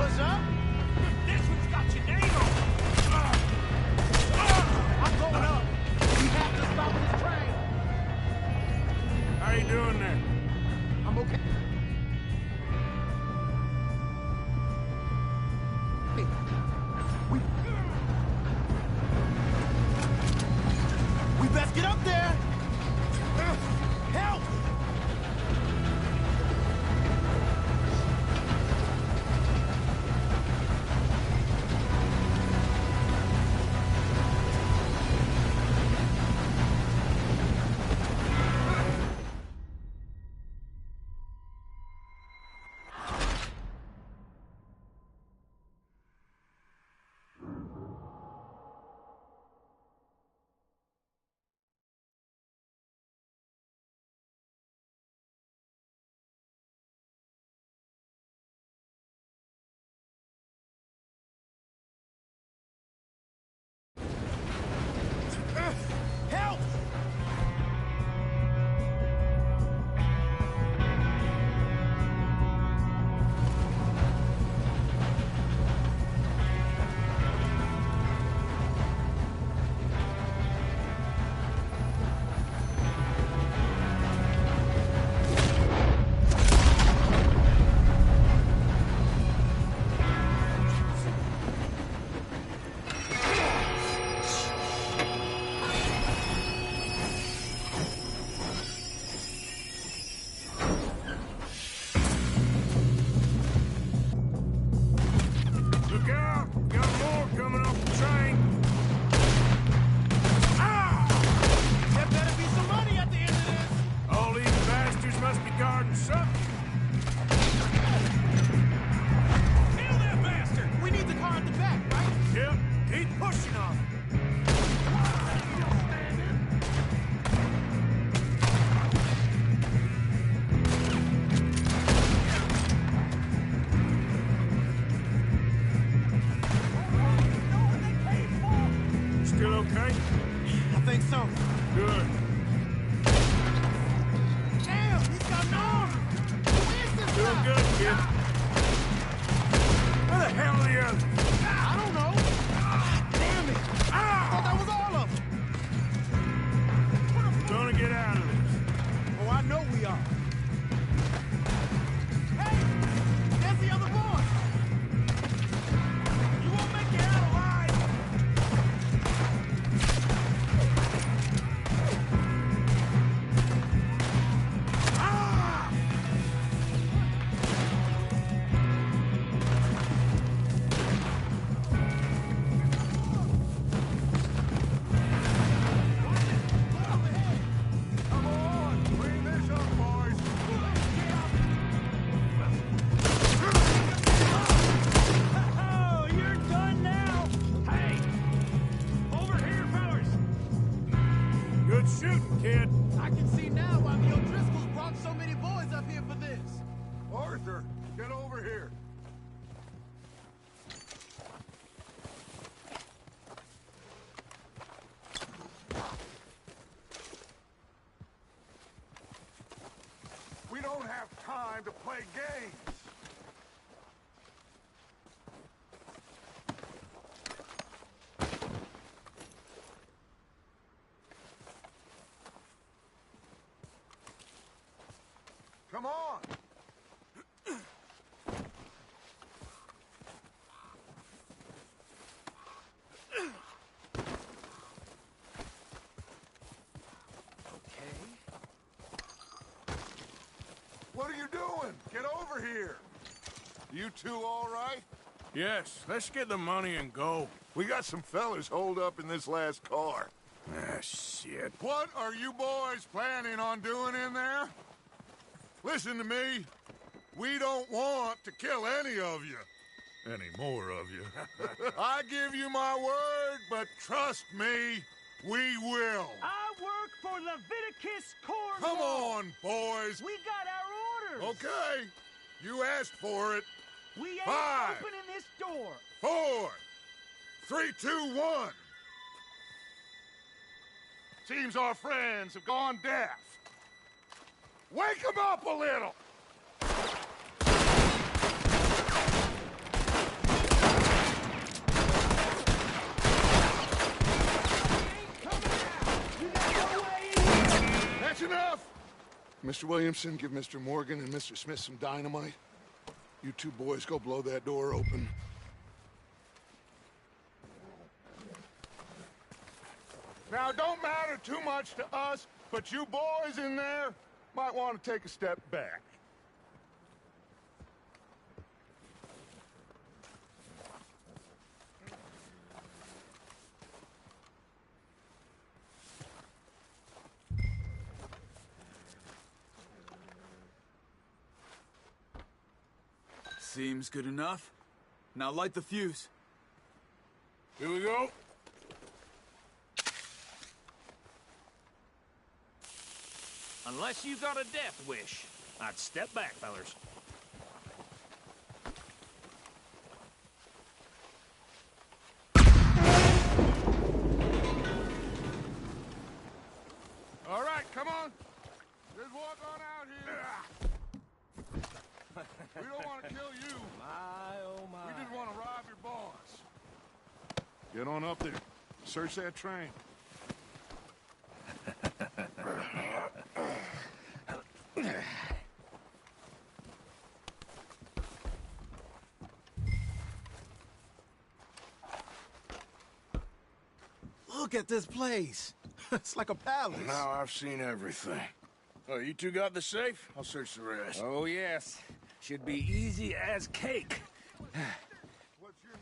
push up? This one's got your name on it. I'm going up. We have to stop this train. How you doing there? I'm okay. We best get up there. Help! Help! Look out! Got more coming off the train. There better be some money at the end of this. All these bastards must be guarding something. Kill that bastard! We need the car at the back, right? Yep, keep pushing on it. Still okay? I think so. Good. Damn, he's got an arm! Who is this Doing guy? good, kid. Where the hell are the others? I don't know. Damn it! I thought that was all of them. Gonna get out of this. Oh, I know we are. Hey! There's the other boy! You won't make it out alive! Come on, clean this up, boys. Oh, you're done now. Hey, over here, fellas. Good shooting, kid. I can see now why the O'Driscolls brought so many boys up here for this. Arthur, get over here. We don't have time to play games. Come on. What are you doing? Get over here. You two all right? Yes, let's get the money and go. We got some fellas holed up in this last car. Ah, shit. What are you boys planning on doing in there? Listen to me. We don't want to kill any of you. Any more of you. I give you my word, but trust me, we will. I work for Leviticus Corps. Come on, boys. We got our orders. Okay. You asked for it. We ain't 5, opening this door. 4, 3, 2, 1. Seems our friends have gone deaf. Wake them up a little! Mr. Williamson, give Mr. Morgan and Mr. Smith some dynamite. You two boys go blow that door open. Now, it don't matter too much to us, but you boys in there might want to take a step back. Seems good enough. Now light the fuse. Here we go. Unless you got a death wish, I'd step back, fellers. All right, come on. Just walk on out here. We don't want to kill you. My, oh my. We just want to rob your boss. Get on up there. Search that train. Look at this place. It's like a palace. Now I've seen everything. Oh, you two got the safe? I'll search the rest. Oh, yes. Should be easy as cake.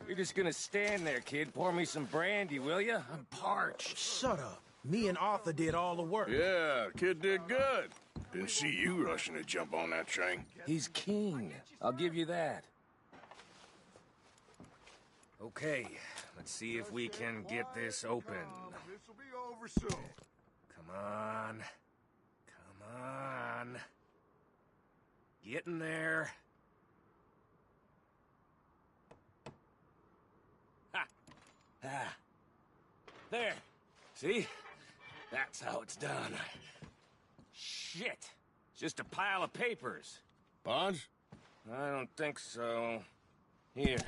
You're just gonna stand there, kid. Pour me some brandy, will you? I'm parched. Shut up. Me and Arthur did all the work. Yeah, kid did good. Didn't see you rushing to jump on that train. He's keen. I'll give you that. Okay, let's see if we can get this open. This'll be over soon. Come on. Come on. Get in there. Ha! Ah. There. See? That's how it's done. Shit. It's just a pile of papers. Bonds? I don't think so. Here.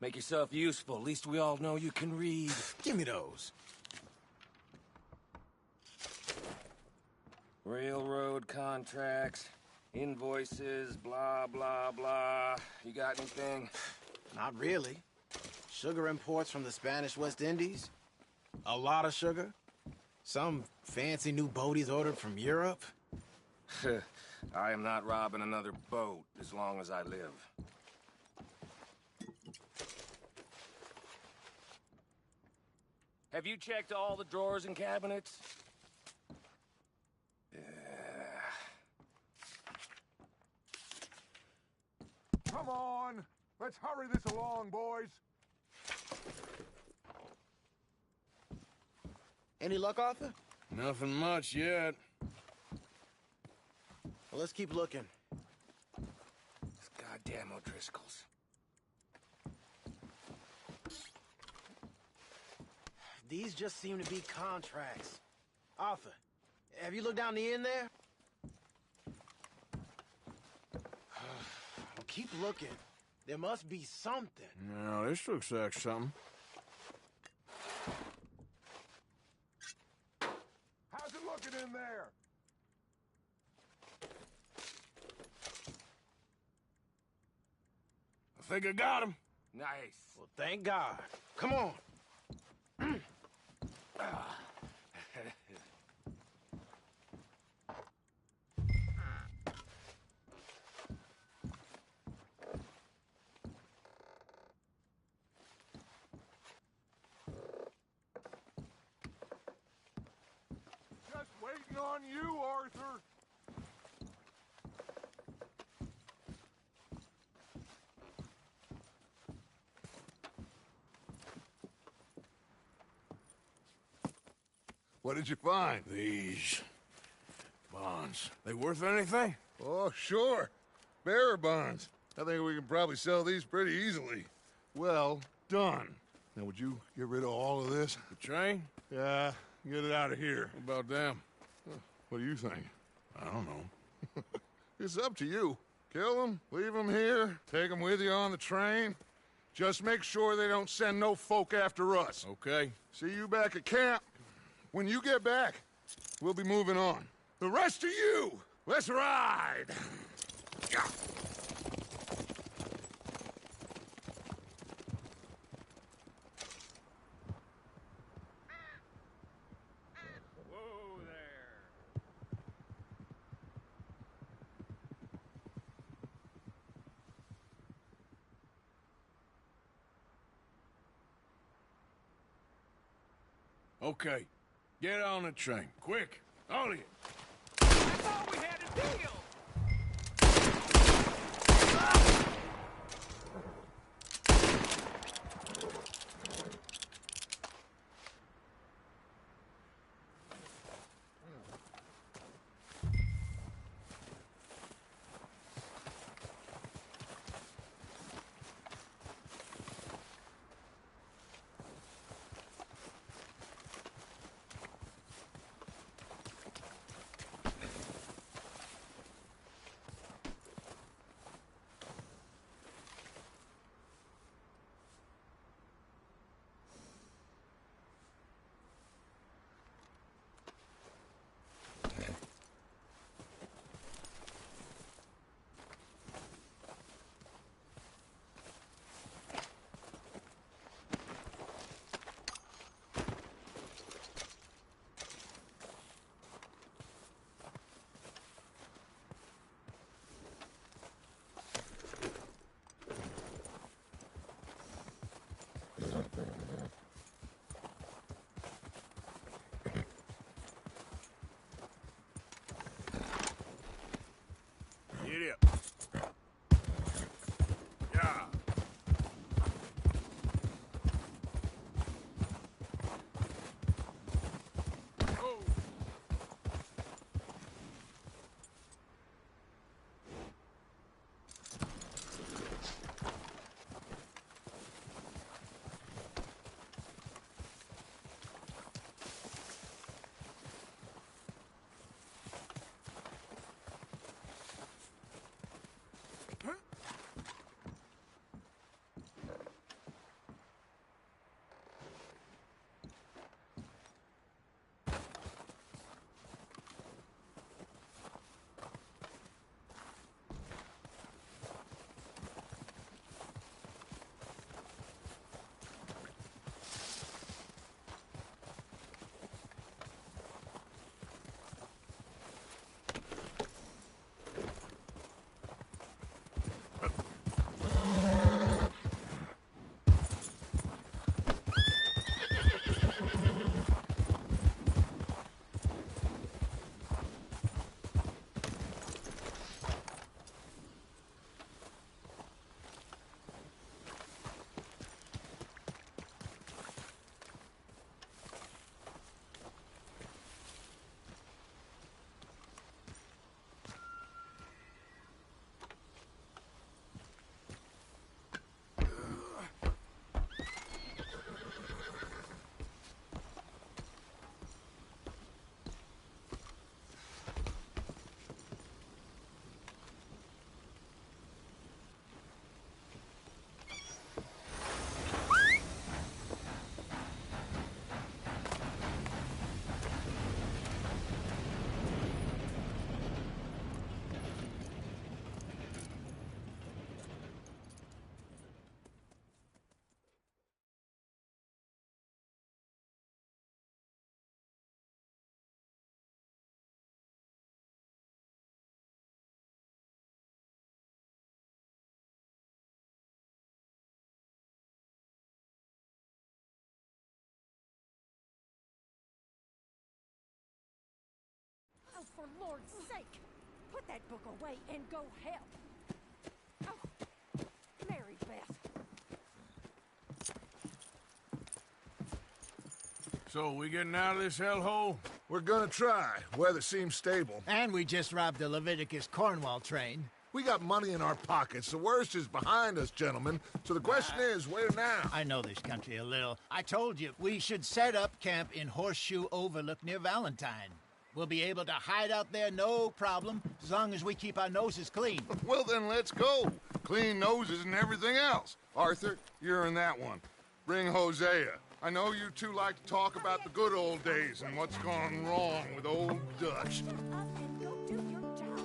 Make yourself useful. At least we all know you can read. Give me those. Railroad contracts, invoices, blah, blah, blah. You got anything? Not really. Sugar imports from the Spanish West Indies. A lot of sugar. Some fancy new boat he's ordered from Europe. I am not robbing another boat as long as I live. Have you checked all the drawers and cabinets? Come on. Let's hurry this along, boys. Any luck, Arthur? Nothing much yet. Well, let's keep looking. These goddamn O'Driscolls. These just seem to be contracts. Arthur, have you looked down the end there? Keep looking. There must be something. No, this looks like something. How's it looking in there? I think I got him. Nice. Well, thank God. Come on. Just waiting on you, Arthur. What did you find? These bonds. They worth anything? Oh, sure. Bearer bonds. I think we can probably sell these pretty easily. Well done. Now, would you get rid of all of this? The train? Yeah, get it out of here. What about them? What do you think? I don't know. It's up to you. Kill them, leave them here, take them with you on the train. Just make sure they don't send no folk after us. Okay. See you back at camp. When you get back, we'll be moving on. The rest of you, Let's ride! Yeah. Whoa there. Okay, get on the train, quick, all of you. I thought we had a deal! Get up. Yeah. Oh. Oh, for Lord's sake! Put that book away and go help! Oh, Mary Beth. So, we getting out of this hellhole? We're gonna try. Weather seems stable. And we just robbed the Leviticus Cornwall train. We got money in our pockets. The worst is behind us, gentlemen. So the question is, where now? I know this country a little. I told you, we should set up camp in Horseshoe Overlook near Valentine. We'll be able to hide out there, no problem, as long as we keep our noses clean. Well, then let's go. Clean noses and everything else. Arthur, you're in that one. Bring Hosea. I know you two like to talk about the good old days and what's gone wrong with old Dutch. Shut up and go do your job.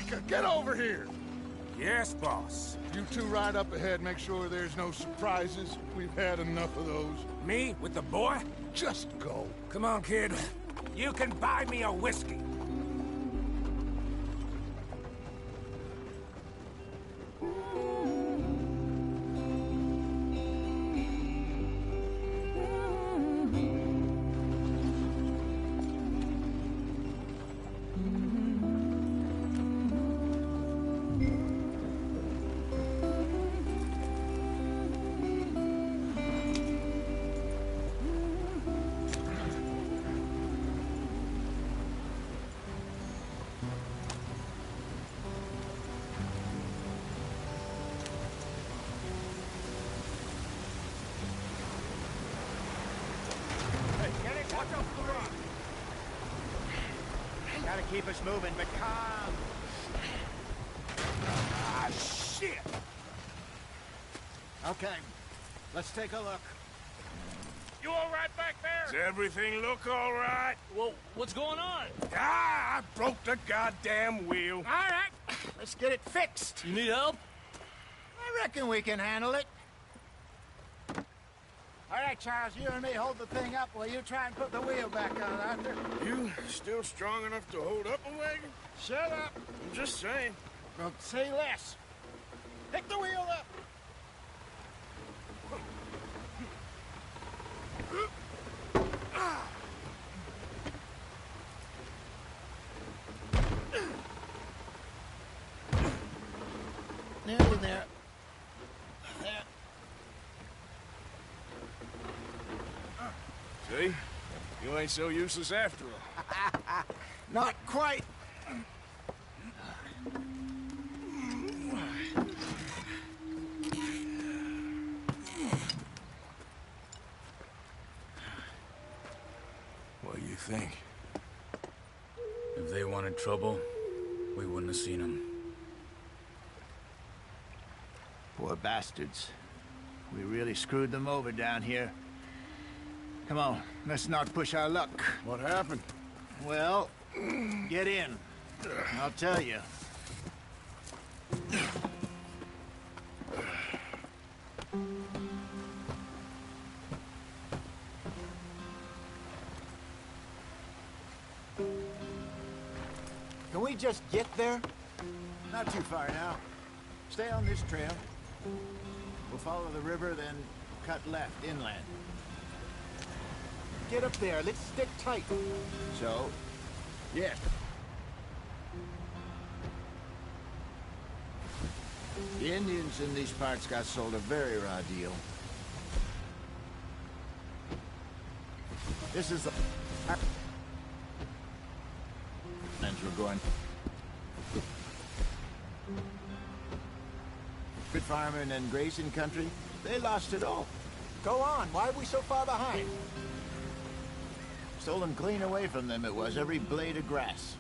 Micah, get over here! Yes, boss. You two ride up ahead, make sure there's no surprises. We've had enough of those. Me? With the boy? Just go. Come on, kid. You can buy me a whiskey. Gotta keep us moving, but calm. Ah, shit! Okay, let's take a look. You all right back there? Does everything look all right? Well, what's going on? Ah, I broke the goddamn wheel. All right, let's get it fixed. You need help? I reckon we can handle it. All right, Charles, you and me hold the thing up while you try and put the wheel back on, Arthur. You still strong enough to hold up a wagon? Shut up. I'm just saying. Well, say less. Pick the wheel up. Nearly there. There. See? You ain't so useless after all. Not quite. What do you think? If they wanted trouble, we wouldn't have seen them. Poor bastards. We really screwed them over down here. Come on, let's not push our luck. What happened? Well, get in. I'll tell you. Can we just get there? Not too far now. Stay on this trail. We'll follow the river, then cut left inland. Get up there. Let's stick tight. So, yes. The Indians in these parts got sold a very raw deal. This is the... And we're going... Good farming and grazing country, they lost it all. Go on. Why are we so far behind? Stolen clean away from them it was, every blade of grass.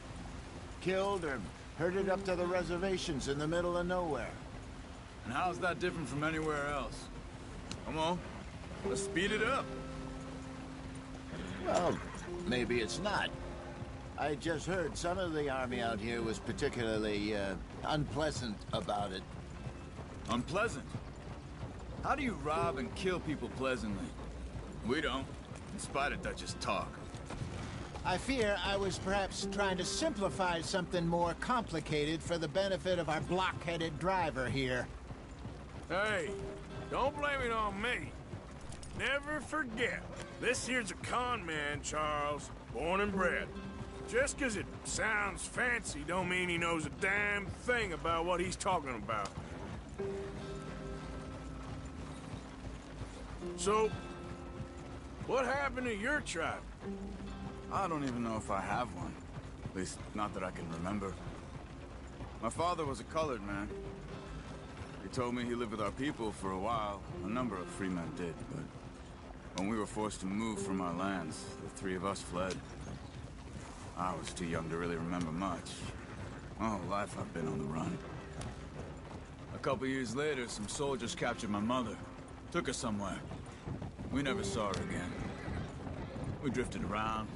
Killed or herded up to the reservations in the middle of nowhere. And how's that different from anywhere else? Come on, let's speed it up. Well, maybe it's not. I just heard some of the army out here was particularly, unpleasant about it. Unpleasant? How do you rob and kill people pleasantly? We don't, in spite of Dutch's talk. I fear I was perhaps trying to simplify something more complicated for the benefit of our block-headed driver here. Hey, don't blame it on me. Never forget, this here's a con man, Charles, born and bred. Just 'cause it sounds fancy don't mean he knows a damn thing about what he's talking about. So, what happened to your tribe? I don't even know if I have one. At least, not that I can remember. My father was a colored man. He told me he lived with our people for a while. A number of free men did, but when we were forced to move from our lands, the three of us fled. I was too young to really remember much. My whole life I've been on the run. A couple years later, some soldiers captured my mother. Took her somewhere. We never saw her again. We drifted around.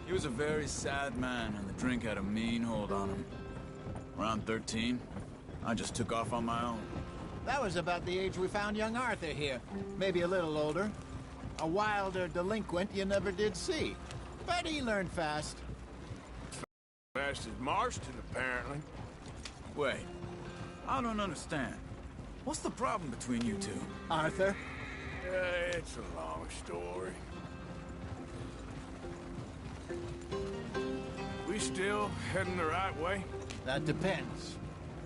He was a very sad man, and the drink had a mean hold on him. Around 13. I just took off on my own. That was about the age we found young Arthur here. Maybe a little older. A wilder delinquent you never did see. But he learned fast. Fast as Marston, apparently. Wait, I don't understand. What's the problem between you two? Arthur? It's a long story. We still heading the right way? That depends.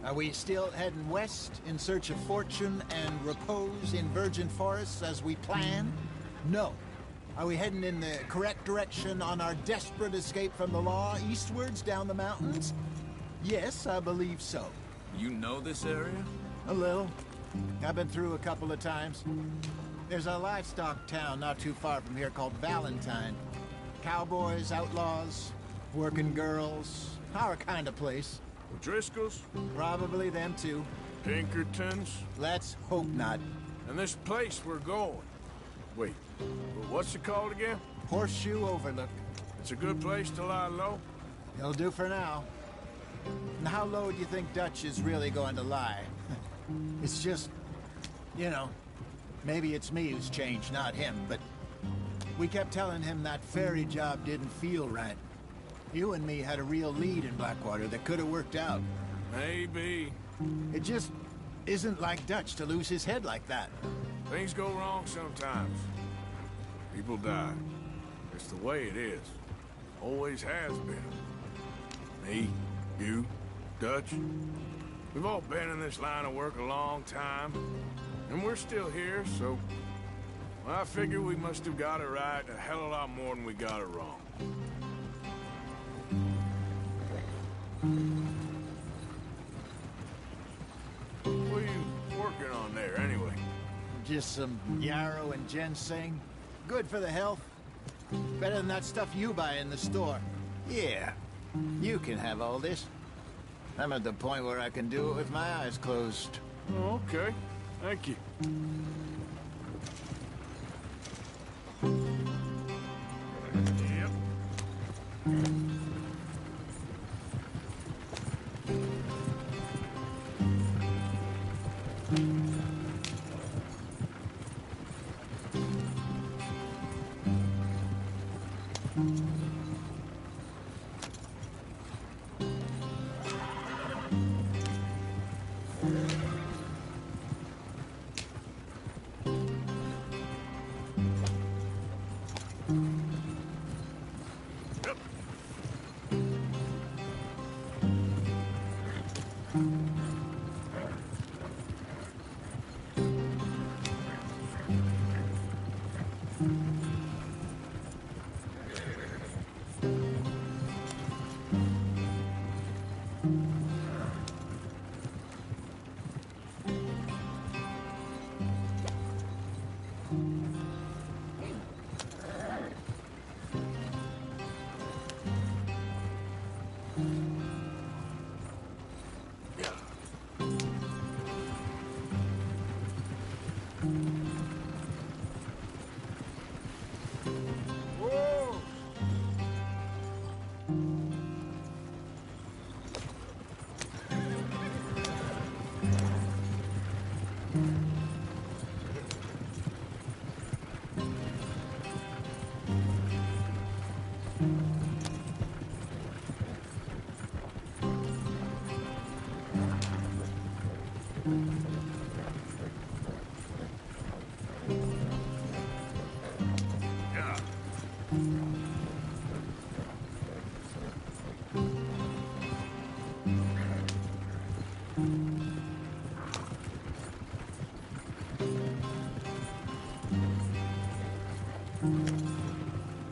Are we still heading west in search of fortune and repose in virgin forests as we planned? No. Are we heading in the correct direction on our desperate escape from the law eastwards down the mountains? Yes, I believe so. You know this area? A little. I've been through a couple of times. There's a livestock town not too far from here called Valentine. Cowboys, outlaws, working girls, our kind of place. Driscoll's? Probably them too. Pinkertons? Let's hope not. And this place we're going. Wait, what's it called again? Horseshoe Overlook. It's a good place to lie low? It'll do for now. And how low do you think Dutch is really going to lie? It's just, you know, maybe it's me who's changed, not him, but we kept telling him that ferry job didn't feel right. You and me had a real lead in Blackwater that could have worked out. Maybe. It just isn't like Dutch to lose his head like that. Things go wrong sometimes. People die. It's the way it is. Always has been. Me, you, Dutch. We've all been in this line of work a long time. And we're still here, so... well, I figure we must have got it right a hell of a lot more than we got it wrong. What are you working on there, anyway? Just some yarrow and ginseng. Good for the health. Better than that stuff you buy in the store. Yeah, you can have all this. I'm at the point where I can do it with my eyes closed. Oh, okay. Thank you. Yep.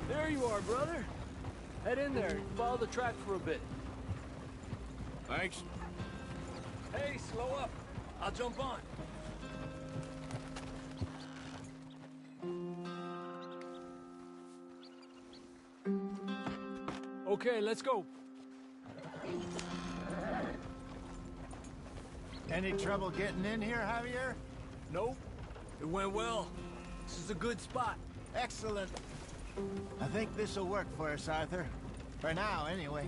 There you are, brother. Head in there and follow the track for a bit. Thanks. Hey, slow up. I'll jump on. Okay, let's go. Any trouble getting in here, Javier? Nope. It went well. This is a good spot. Excellent. I think this'll work for us, Arthur. For now, anyway.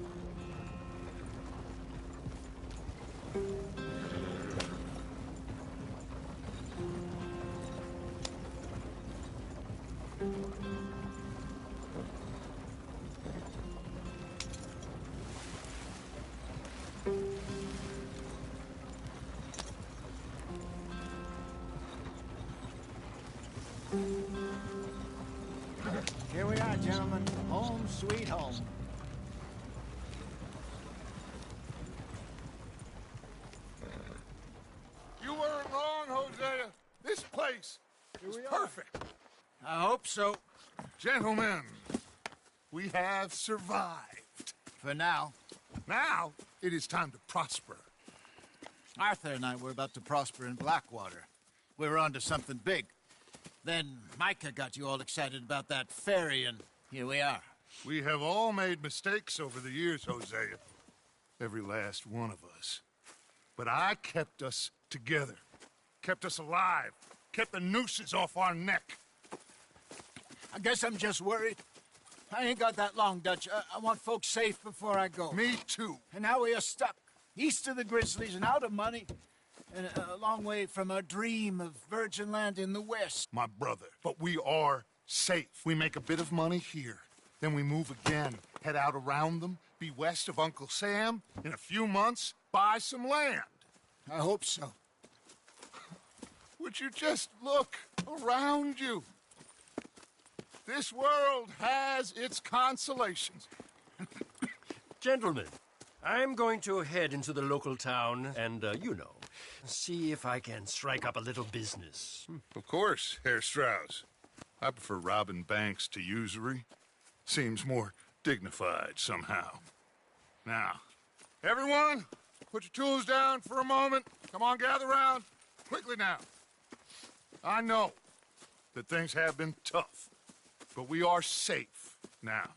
Here we are, gentlemen. Home sweet home. You weren't wrong, Hosea. This place is perfect. I hope so. Gentlemen, we have survived. For now. Now, it is time to prosper. Arthur and I were about to prosper in Blackwater. We were onto something big. Then Micah got you all excited about that ferry, and here we are. We have all made mistakes over the years, Hosea. Every last one of us. But I kept us together. Kept us alive. Kept the nooses off our neck. I guess I'm just worried. I ain't got that long, Dutch. I want folks safe before I go. Me too. And now we are stuck, east of the Grizzlies and out of money, and a long way from our dream of virgin land in the west. My brother. But we are safe. We make a bit of money here. Then we move again, head out around them, be west of Uncle Sam. In a few months, buy some land. I hope so. Would you just look around you? This world has its consolations. Gentlemen, I'm going to head into the local town and, see if I can strike up a little business. Of course, Herr Strauss. I prefer robbing banks to usury. Seems more dignified somehow. Now, everyone, put your tools down for a moment. Come on, gather round. Quickly now. I know that things have been tough, but we are safe now,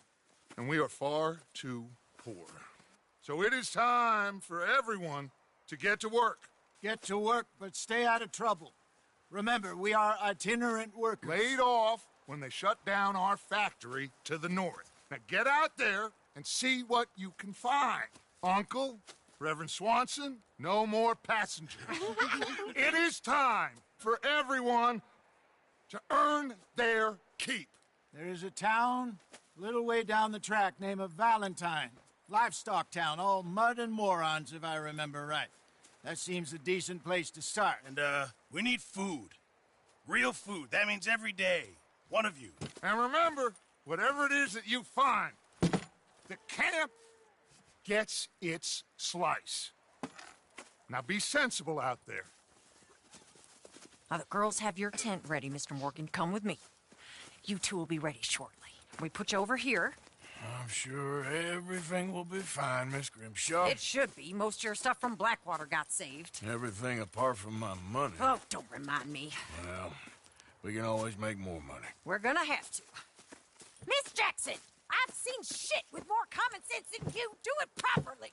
and we are far too poor. So it is time for everyone to get to work. Get to work, but stay out of trouble. Remember, we are itinerant workers. Laid off when they shut down our factory to the north. Now get out there and see what you can find. Uncle, Reverend Swanson, no more passengers. It is time for everyone to earn their keep. There is a town a little way down the track named Valentine. Livestock town, all mud and morons, if I remember right. That seems a decent place to start. And, we need food. Real food. That means every day. One of you. And remember, whatever it is that you find, the camp gets its slice. Now be sensible out there. Now, the girls have your tent ready, Mr. Morgan. Come with me. You two will be ready shortly. We put you over here. I'm sure everything will be fine, Miss Grimshaw. It should be. Most of your stuff from Blackwater got saved. Everything apart from my money. Oh, don't remind me. Well, we can always make more money. We're gonna have to. Miss Jackson, I've seen shit with more common sense than you. Do it properly.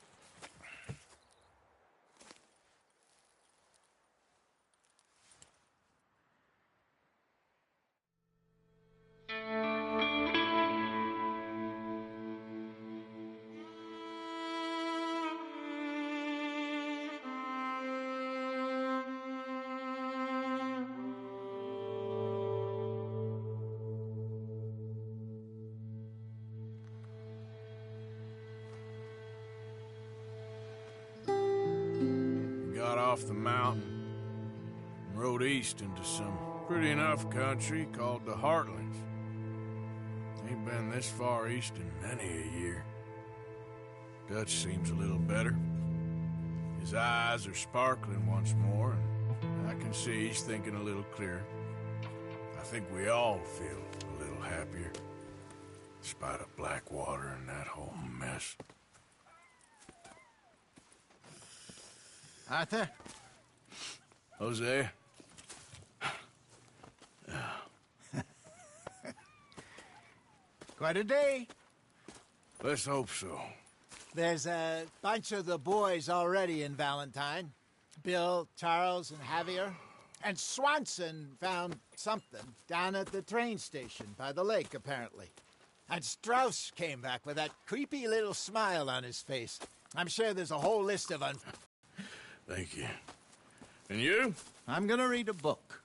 Got off the mountain and rode east into some pretty enough country called the Heartlands. Ain't been this far east in many a year. Dutch seems a little better. His eyes are sparkling once more, and I can see he's thinking a little clearer. I think we all feel a little happier, despite of Blackwater and that whole mess. Arthur? Jose? Quite a day. Let's hope so. There's a bunch of the boys already in Valentine. Bill, Charles, and Javier. And Swanson found something down at the train station by the lake, apparently. And Strauss came back with that creepy little smile on his face. I'm sure there's a whole list of Thank you. And you? I'm gonna read a book.